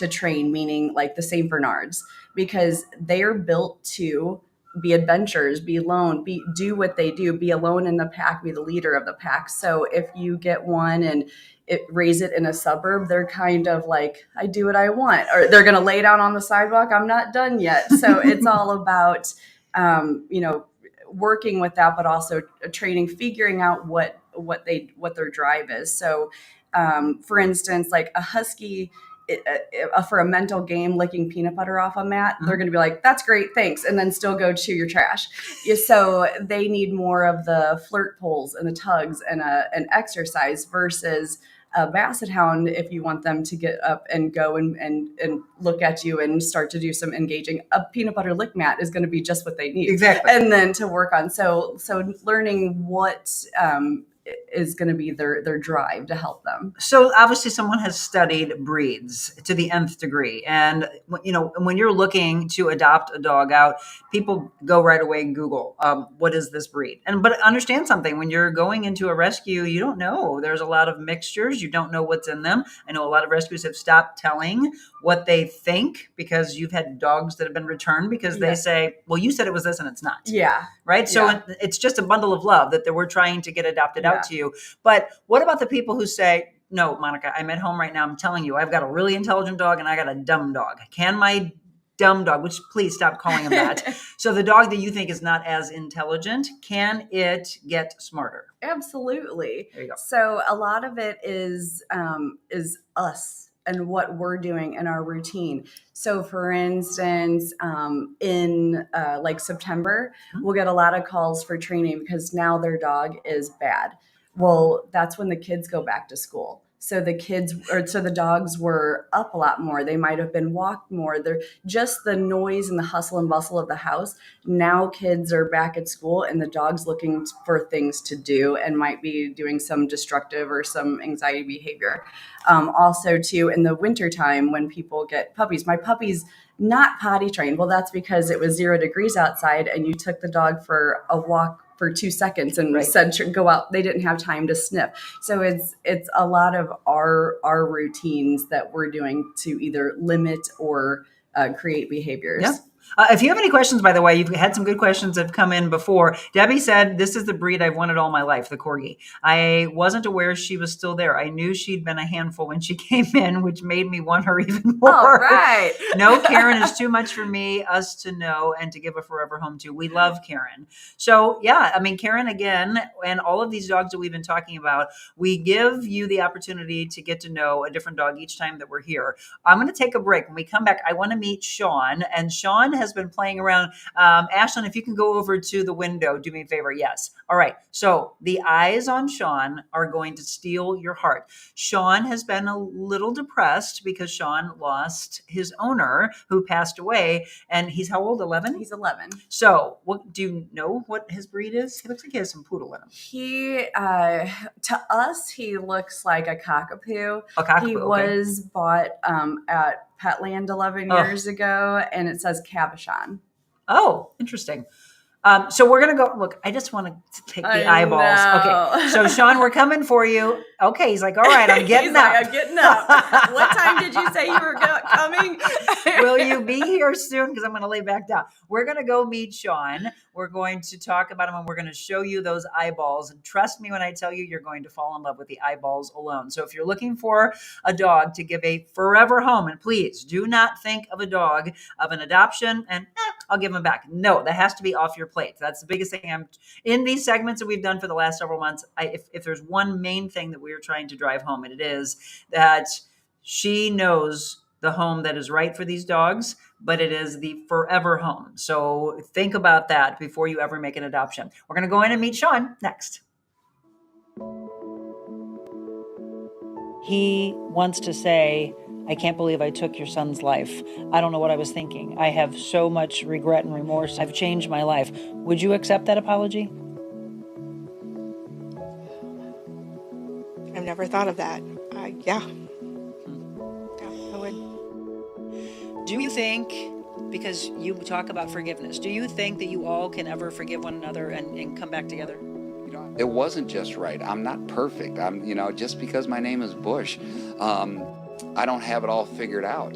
train, meaning like the Saint Bernards, because they are built to be adventurers, be alone, do what they do, be alone in the pack, be the leader of the pack. So if you get one and raise it in a suburb, they're kind of like, I do what I want, or they're going to lay down on the sidewalk. I'm not done yet. So it's all about, working with that, but also training, figuring out what their drive is. So, for instance, like a husky, for a mental game, licking peanut butter off a mat, they're going to be like, "That's great, thanks," and then still go chew your trash. So they need more of the flirt pulls and the tugs and an exercise versus a basset hound. If you want them to get up and go and look at you and start to do some engaging, a peanut butter lick mat is going to be just what they need. Exactly. And then to work on. So learning what is going to be their drive to help them. So obviously someone has studied breeds to the nth degree. And, when you're looking to adopt a dog out, people go right away and Google, what is this breed? But understand something, when you're going into a rescue, you don't know. There's a lot of mixtures. You don't know what's in them. I know a lot of rescues have stopped telling what they think because you've had dogs that have been returned because they say, well, you said it was this and it's not. Yeah. Right. So it's just a bundle of love that we're trying to get adopted out to you. But what about the people who say, no, Monica, I'm at home right now. I'm telling you, I've got a really intelligent dog and I got a dumb dog. Can my dumb dog, which please stop calling him that. So the dog that you think is not as intelligent, can it get smarter? Absolutely. There you go. So a lot of it is us and what we're doing in our routine. So for instance, in like September, we'll get a lot of calls for training because now their dog is bad. Well, that's when the kids go back to school. So the dogs were up a lot more. They might have been walked more. They're just the noise and the hustle and bustle of the house. Now kids are back at school and the dog's looking for things to do and might be doing some destructive or some anxiety behavior. Also too, in the wintertime when people get puppies, my puppy's not potty trained. Well, that's because it was 0 degrees outside and you took the dog for a walk for 2 seconds and said, go out. They didn't have time to sniff. So it's a lot of our routines that we're doing to either limit or create behaviors. Yeah. If you have any questions, by the way, you've had some good questions that have come in before. Debbie said, this is the breed I've wanted all my life, the Corgi. I wasn't aware she was still there. I knew she'd been a handful when she came in, which made me want her even more. All right. No, Karen is too much for us to know and to give a forever home to. We love Karen. So yeah, I mean, Karen, again, and all of these dogs that we've been talking about, we give you the opportunity to get to know a different dog each time that we're here. I'm going to take a break. When we come back, I want to meet Sean, and Sean has been playing around. Ashlyn, if you can go over to the window, do me a favor. Yes. All right. So the eyes on Sean are going to steal your heart. Sean has been a little depressed because Sean lost his owner who passed away. And he's how old? 11? He's 11. So what do you know what his breed is? He looks like he has some poodle in him. He, to us, he looks like a cockapoo. A cockapoo, He okay. was bought at Petland 11 years ago, and it says Cabochon. Oh, interesting. So we're going to go, look, I just want to take the eyeballs. know. Okay. So Sean, we're coming for you. Okay. He's like, all right, I'm getting He's up. like, I'm getting up. What time did you say you were coming? Will you be here soon? Because I'm going to lay back down. We're going to go meet Sean. We're going to talk about him and we're going to show you those eyeballs. And trust me when I tell you, you're going to fall in love with the eyeballs alone. So if you're looking for a dog to give a forever home, and please do not think of a dog of an adoption and I'll give him back. No, that has to be off your plate. That's the biggest thing. I'm in these segments that we've done for the last several months. If there's one main thing that we're trying to drive home, and it is that she knows the home that is right for these dogs, but it is the forever home. So think about that before you ever make an adoption. We're going to go in and meet Sean next. He wants to say, I can't believe I took your son's life. I don't know what I was thinking. I have so much regret and remorse. I've changed my life. Would you accept that apology? I've never thought of that. Yeah, I would. Do you think, because you talk about forgiveness, do you think that you all can ever forgive one another and come back together? It wasn't just right. I'm not perfect. Just because my name is Bush, I don't have it all figured out.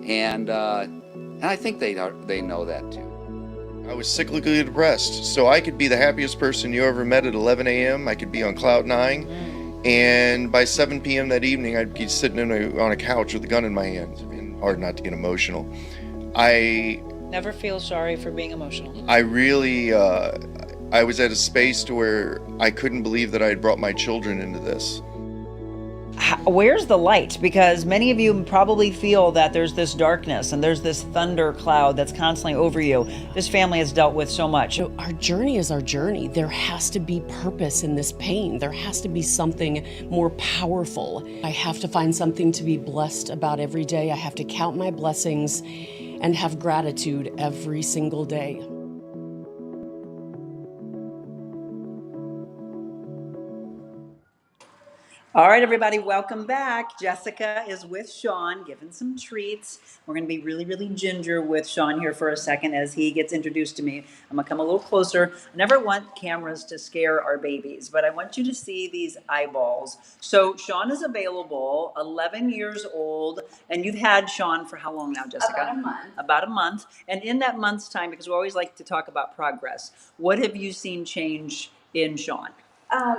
And I think they know that too. I was cyclically depressed, so I could be the happiest person you ever met at 11 a.m. I could be on cloud 9, and by 7 p.m. that evening, I'd be sitting on a couch with a gun in my hand. And hard not to get emotional. I never feel sorry for being emotional. I really, I was at a space to where I couldn't believe that I had brought my children into this. Where's the light? Because many of you probably feel that there's this darkness and there's this thunder cloud that's constantly over you. This family has dealt with so much. Our journey is our journey. There has to be purpose in this pain. There has to be something more powerful. I have to find something to be blessed about every day. I have to count my blessings and have gratitude every single day. All right, everybody, welcome back. Jessica is with Sean, giving some treats. We're going to be really, really ginger with Sean here for a second as he gets introduced to me. I'm going to come a little closer. I never want cameras to scare our babies, but I want you to see these eyeballs. So Sean is available, 11 years old, and you've had Sean for how long now, Jessica? About a month. About a month. And in that month's time, because we always like to talk about progress, what have you seen change in Sean?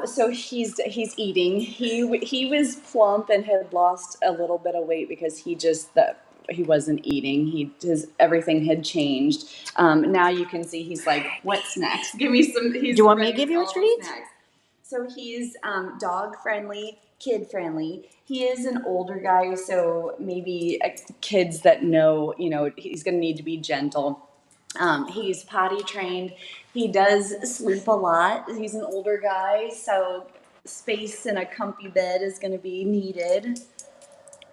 So he's eating. He was plump and had lost a little bit of weight because he wasn't eating. Everything had changed. Now you can see he's like, what's next? Give me some. Do you want me to give you a treat? Snacks. So he's dog friendly, kid friendly. He is an older guy, so maybe kids that know, he's going to need to be gentle. He's potty trained. He does sleep a lot. He's an older guy, so space in a comfy bed is going to be needed.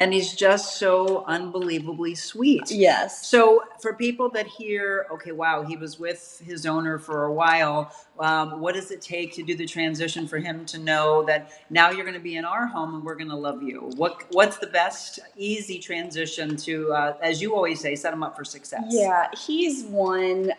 And he's just so unbelievably sweet. Yes. So for people that hear, okay, wow, he was with his owner for a while. What does it take to do the transition for him to know that now you're going to be in our home and we're going to love you? What's the best easy transition to, as you always say, set him up for success? Yeah, he's one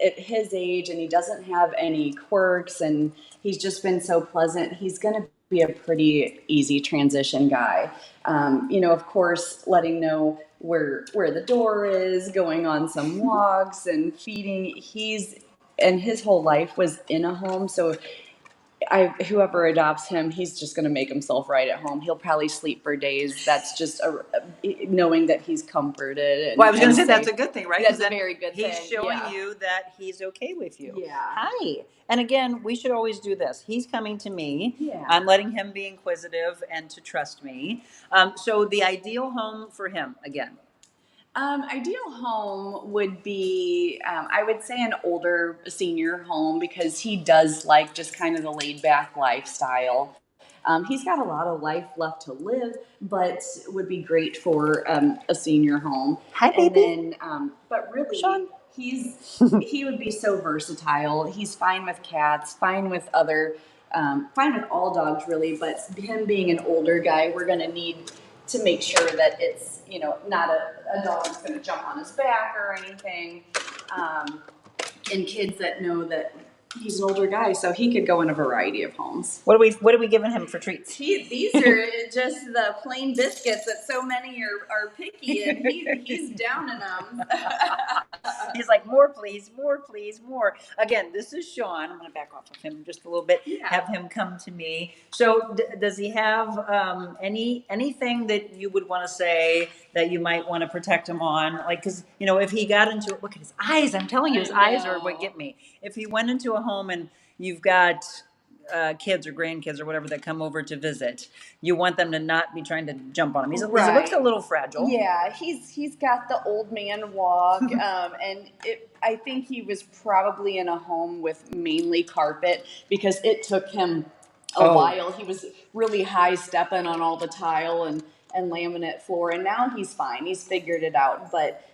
at his age, and he doesn't have any quirks, and he's just been so pleasant. He's going to be a pretty easy transition guy. Of course, letting know where the door is, going on some walks and feeding. And his whole life was in a home. So whoever adopts him, he's just going to make himself right at home. He'll probably sleep for days. That's just knowing that he's comforted. Well, I was going to say that's a good thing, right? That's a very good thing. He's showing you that he's okay with you. Yeah. Hi. And again, we should always do this. He's coming to me. Yeah. I'm letting him be inquisitive and to trust me. So the ideal home for him, again. Ideal home would be, I would say, an older senior home, because he does like just kind of the laid back lifestyle. He's got a lot of life left to live, but would be great for a senior home. Hi, And baby. then, but really, Sean. he would be so versatile. He's fine with cats, fine with fine with all dogs really. But him being an older guy, we're going to need to make sure that it's, not a dog that's going to jump on his back or anything. And kids that know that he's an older guy, so he could go in a variety of homes. What are we giving him for treats? These are just the plain biscuits that so many are picky, and he's down in them. He's like, more please, more please, more. Again, this is Sean. I'm going to back off of him just a little bit. Yeah. Have him come to me. So does he have anything that you would want to say that you might want to protect him on? Like, because, if he got into it, look at his eyes. I'm telling you, his eyes are what get me. If he went into a home and you've got kids or grandkids or whatever that come over to visit, you want them to not be trying to jump on him. He looks a little fragile. Yeah, he's got the old man walk, and I think he was probably in a home with mainly carpet, because it took him a while. He was really high stepping on all the tile and laminate floor, and now he's fine. He's figured it out, but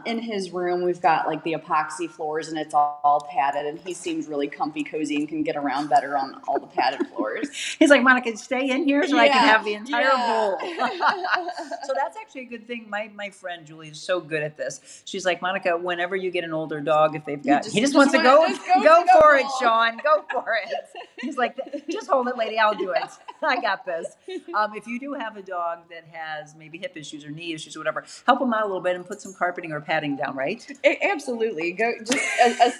in his room, we've got like the epoxy floors, and it's all padded, and he seems really comfy, cozy, and can get around better on all the padded floors. He's like, Monica, stay in here so I can have the entire bowl. bowl. So that's actually a good thing. My friend Julie is so good at this. She's like, Monica, whenever you get an older dog, if they've got, he just wants to go for it, Sean, go for it. He's like, just hold it, lady, I'll do it. I got this. If you do have a dog that has maybe hip issues or knee issues or whatever, help him out a little bit and put some carpeting or padding down, right? Absolutely. Go.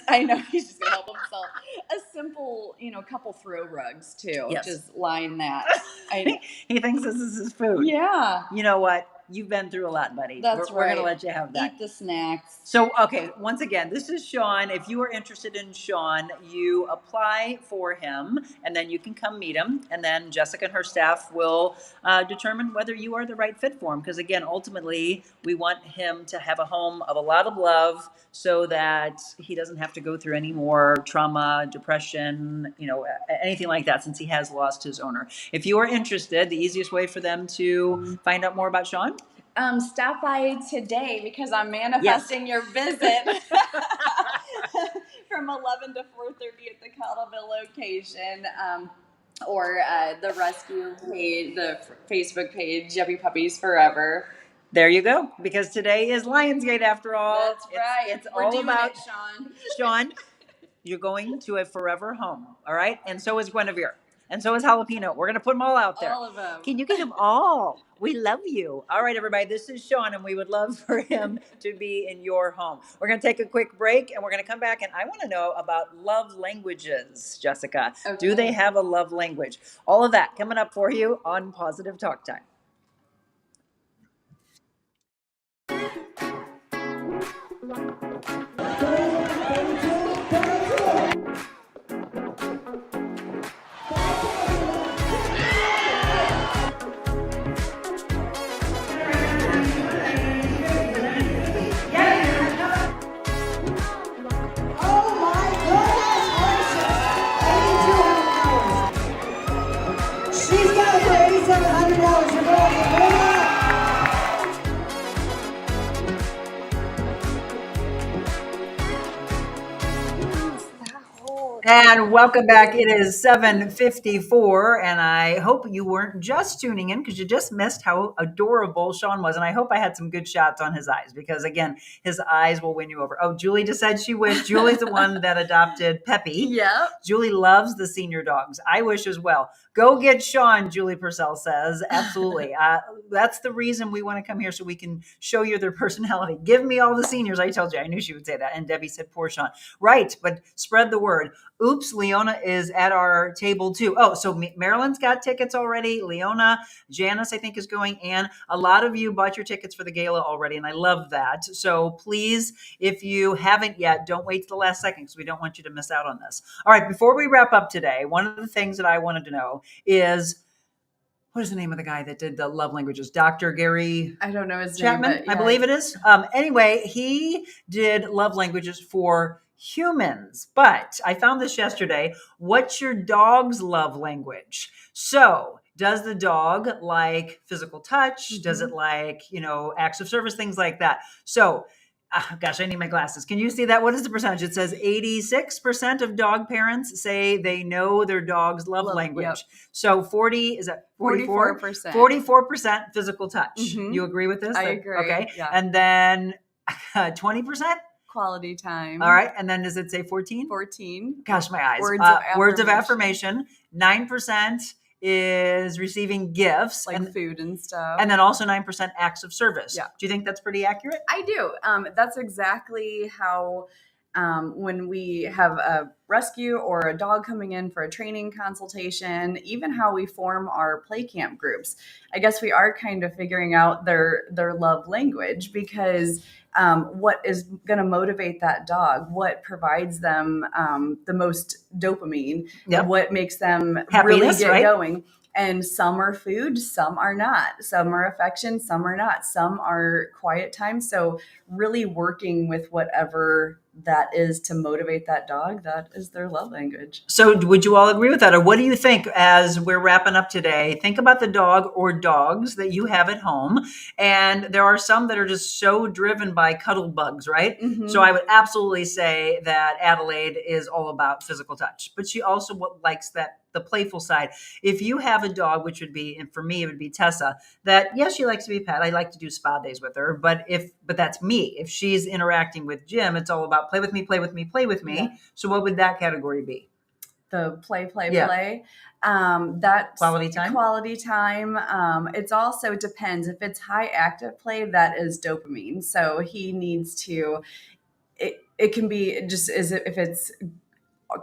I know he's just gonna help himself. A simple, couple throw rugs too. Yes. Just line that. He thinks this is his food. Yeah. You know what? You've been through a lot, buddy. That's We're going to let you have that. Eat the snacks. So, okay, once again, this is Sean. If you are interested in Sean, you apply for him, and then you can come meet him. And then Jessica and her staff will determine whether you are the right fit for him. Because, again, ultimately, we want him to have a home of a lot of love so that he doesn't have to go through any more trauma, depression, anything like that, since he has lost his owner. If you are interested, the easiest way for them to find out more about Sean? Stop by today, because I'm manifesting your visit from 11 to 4:30 at the Cottleville location, or the rescue page, the Facebook page, Yuppy Puppies Forever. There you go, because today is Lionsgate after all. That's right. It's We're all doing about it, Sean. Sean, you're going to a forever home, all right? And so is Guinevere. And so is Jalapeno. We're going to put them all out there. All of them. Can you get them all? We love you. All right, everybody. This is Sean, and we would love for him to be in your home. We're going to take a quick break, and we're going to come back, and I want to know about love languages, Jessica. Okay. Do they have a love language? All of that coming up for you on Pawsitive Talk Time. And welcome back. It is 7:54, and I hope you weren't just tuning in because you just missed how adorable Sean was. And I hope I had some good shots on his eyes because, again, his eyes will win you over. Oh, Julie just said she wished. Julie's the one that adopted Peppy. Yep. Julie loves the senior dogs. I wish as well. Go get Sean, Julie Purcell says. Absolutely. That's the reason we want to come here, so we can show you their personality. Give me all the seniors. I told you. I knew she would say that. And Debbie said, poor Sean. Right, but spread the word. Oops, Leona is at our table too. Oh, so Marilyn's got tickets already. Leona, Janice, I think, is going. And a lot of you bought your tickets for the gala already, and I love that. So please, if you haven't yet, don't wait till the last second because we don't want you to miss out on this. All right, before we wrap up today, one of the things that I wanted to know is, what is the name of the guy that did the love languages? Dr. Gary I don't know his Chapman, name, but I believe it is. Anyway, he did love languages for humans. But I found this yesterday. What's your dog's love language? So does the dog like physical touch? Does it like, acts of service, things like that? So gosh, I need my glasses. Can you see that? What is the percentage? It says 86% of dog parents say they know their dog's love language. Yep. So 44%? 44%. 44% physical touch. Mhm. You agree with this? I agree. Okay. Yeah. And then 20%? Quality time. All right. And then does it say 14? 14. Gosh, my eyes. Words of Words of affirmation. 9% is receiving gifts. Like food and stuff. And then also 9% acts of service. Yeah. Do you think that's pretty accurate? I do. That's exactly how when we have a rescue or a dog coming in for a training consultation, even how we form our play camp groups. I guess we are kind of figuring out their love language, because what is going to motivate that dog, what provides them the most dopamine, what makes them really get going. And some are food, some are not. Some are affection, some are not. Some are quiet time. So really working with whatever that is to motivate that dog, that is their love language. So would you all agree with that? Or what do you think as we're wrapping up today? Think about the dog or dogs that you have at home. And there are some that are just so driven by cuddle bugs, right? Mm-hmm. So I would absolutely say that Adelaide is all about physical touch, but she also likes the playful side. If you have a dog, which would be, and for me, it would be Tessa, that yes, she likes to be pet. I like to do spa days with her, but that's me. If she's interacting with Jim, it's all about play with me, play with me, play with me. Yeah. So what would that category be? The play. That's quality time. Quality time. It's also depends. If it's high active play, that is dopamine. So he needs to. It can be just if it's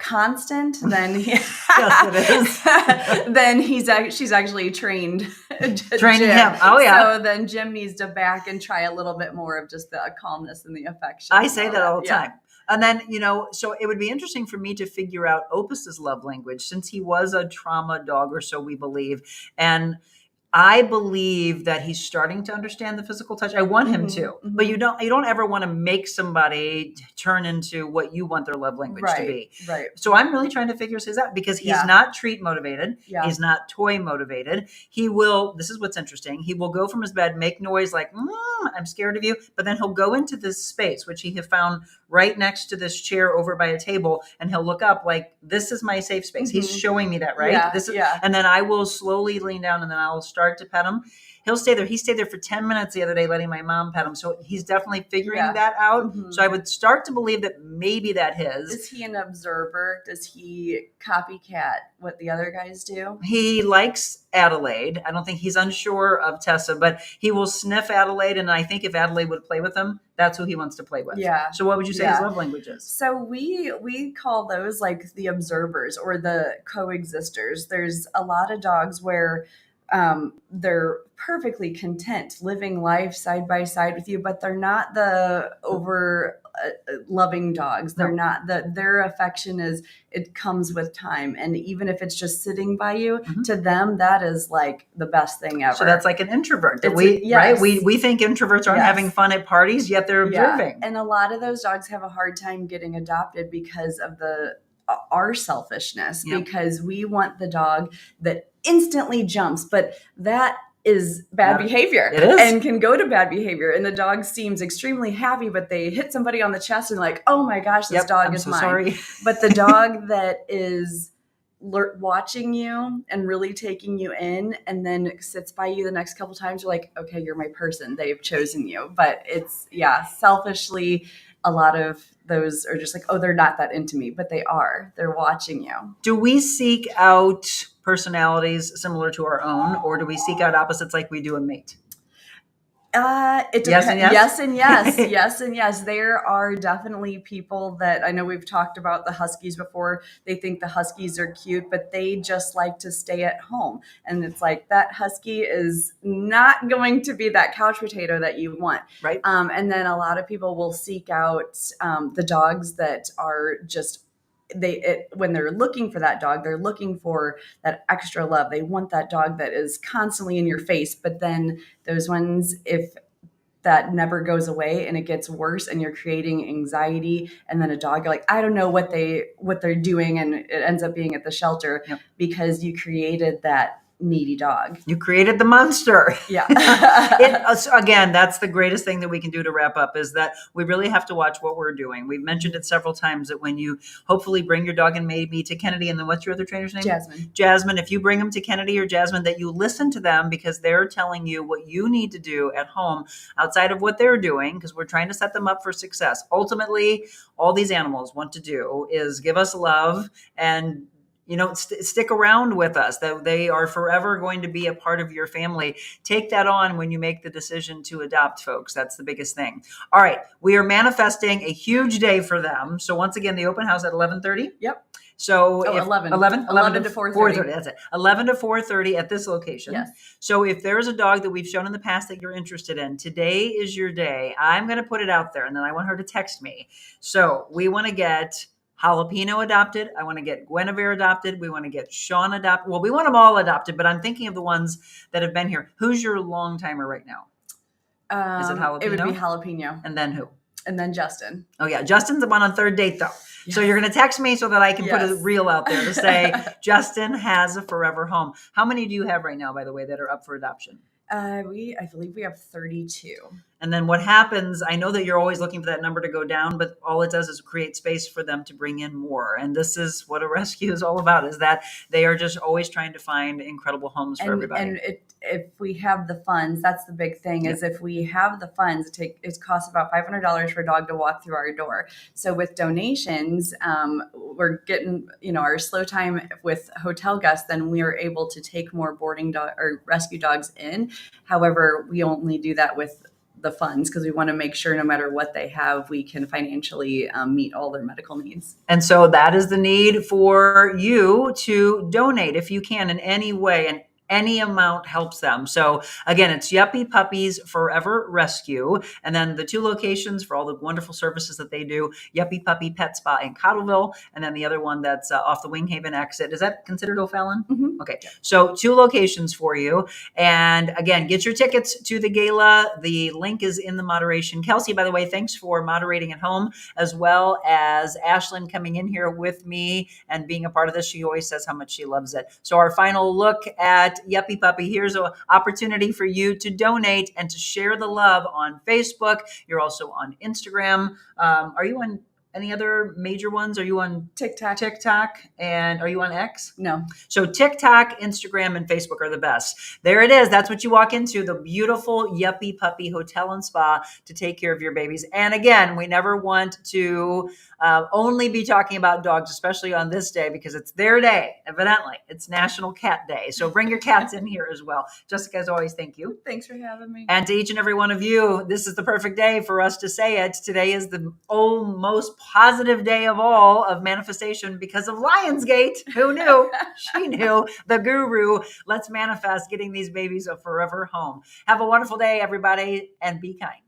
constant, then yes, it is. Then she's actually training him. Oh yeah. So then Jim needs to back and try a little bit more of just the calmness and the affection. I say that all the time. And then, so it would be interesting for me to figure out Opus's love language, since he was a trauma dog, or so we believe. And I believe that he's starting to understand the physical touch. I want him to, but you don't ever want to make somebody turn into what you want their love language to be. Right. So I'm really trying to figure his out, because he's not treat motivated. Yeah. He's not toy motivated. He will, this is what's interesting. He will go from his bed, make noise like, I'm scared of you. But then he'll go into this space, which he have found right next to this chair over by a table. And he'll look up like, this is my safe space. He's showing me that, right? Yeah, and then I will slowly lean down, and then I'll start to pet him. He'll stay there. He stayed there for 10 minutes the other day, letting my mom pet him. So he's definitely figuring that out. So I would start to believe that maybe that his. Is he an observer? Does he copycat what the other guys do? He likes Adelaide. I don't think he's unsure of Tessa, but he will sniff Adelaide. And I think if Adelaide would play with him, that's who he wants to play with. Yeah. So what would you say his love language is? So we call those like the observers or the coexisters. There's a lot of dogs where they're perfectly content living life side by side with you, but they're not the over loving dogs. They're not their affection it comes with time. And even if it's just sitting by you, to them, that is like the best thing ever. So that's like an introvert that right? We think introverts aren't having fun at parties, yet they're observing. And a lot of those dogs have a hard time getting adopted because of our selfishness, because we want the dog that instantly jumps, but that is bad behavior. It is. And can go to bad behavior. And the dog seems extremely happy, but they hit somebody on the chest and like, oh my gosh, this dog is mine. Sorry. But the dog that is watching you and really taking you in and then sits by you the next couple times, you're like, okay, you're my person. They've chosen you. But it's, selfishly, a lot of those are just like, oh, they're not that into me, but they are. They're watching you. Do we seek out personalities similar to our own, or do we seek out opposites like we do a mate? It depends. Yes and yes? Yes and yes. Yes and yes. There are definitely people that I know we've talked about the Huskies before. They think the Huskies are cute, but they just like to stay at home. And it's like that Husky is not going to be that couch potato that you want. Right. And then a lot of people will seek out the dogs that are just when they're looking for that dog, they're looking for that extra love. They want that dog that is constantly in your face. But then those ones, if that never goes away and it gets worse and you're creating anxiety, and then a dog, you're like, I don't know what they're doing, and it ends up being at the shelter because you created that needy dog. You created the monster. Yeah. Again, that's the greatest thing that we can do to wrap up, is that we really have to watch what we're doing. We've mentioned it several times that when you hopefully bring your dog and maybe to Kennedy, and then what's your other trainer's name? Jasmine. If you bring them to Kennedy or Jasmine, that you listen to them, because they're telling you what you need to do at home outside of what they're doing, because we're trying to set them up for success. Ultimately, all these animals want to do is give us love and stick around with us, that they are forever going to be a part of your family. Take that on when you make the decision to adopt, folks. That's the biggest thing. All right. We are manifesting a huge day for them. So once again, the open house at 11:30. Yep. So 11 to 4:30. That's it. 11 to 4:30 at this location. Yes. So if there's a dog that we've shown in the past that you're interested in, today is your day. I'm going to put it out there, and then I want her to text me. So we want to get Jalapeno adopted. I want to get Guinevere adopted. We want to get Sean adopted. Well, we want them all adopted, but I'm thinking of the ones that have been here. Who's your long timer right now? Is it Jalapeno? It would be Jalapeno. And then who? And then Justin. Oh yeah. Justin's the one on third date though. Yes. So you're going to text me so that I can put a reel out there to say Justin has a forever home. How many do you have right now, by the way, that are up for adoption? I believe we have 32. And then what happens, I know that you're always looking for that number to go down, but all it does is create space for them to bring in more. And this is what a rescue is all about, is that they are just always trying to find incredible homes for everybody. And if we have the funds, that's the big thing, is if we have the funds, it costs about $500 for a dog to walk through our door. So with donations, we're getting, our slow time with hotel guests, then we are able to take more boarding dog or rescue dogs in. However, we only do that with the funds, because we want to make sure no matter what they have, we can financially meet all their medical needs. And so that is the need for you to donate if you can in any way, and any amount helps them. So again, it's Yuppy Puppies Forever Rescue. And then the two locations for all the wonderful services that they do, Yuppy Puppy Pet Spa in Cottleville. And then the other one that's off the Winghaven exit. Is that considered O'Fallon? Mm-hmm. Okay. So two locations for you. And again, get your tickets to the gala. The link is in the moderation. Kelsey, by the way, thanks for moderating at home, as well as Ashlyn coming in here with me and being a part of this. She always says how much she loves it. So our final look at Yuppy Puppy. Here's an opportunity for you to donate and to share the love on Facebook. You're also on Instagram. Are you on any other major ones? Are you on TikTok? And are you on X? No. So TikTok, Instagram, and Facebook are the best. There it is. That's what you walk into, the beautiful Yuppy Puppy Hotel and Spa to take care of your babies. And again, we never want to only be talking about dogs, especially on this day, because it's their day. Evidently, it's National Cat Day. So bring your cats in here as well. Jessica, as always, thank you. Thanks for having me. And to each and every one of you, this is the perfect day for us to say it. Today is the most positive day of all of manifestation because of Lionsgate. Who knew? She knew. The guru. Let's manifest getting these babies a forever home. Have a wonderful day, everybody, and be kind.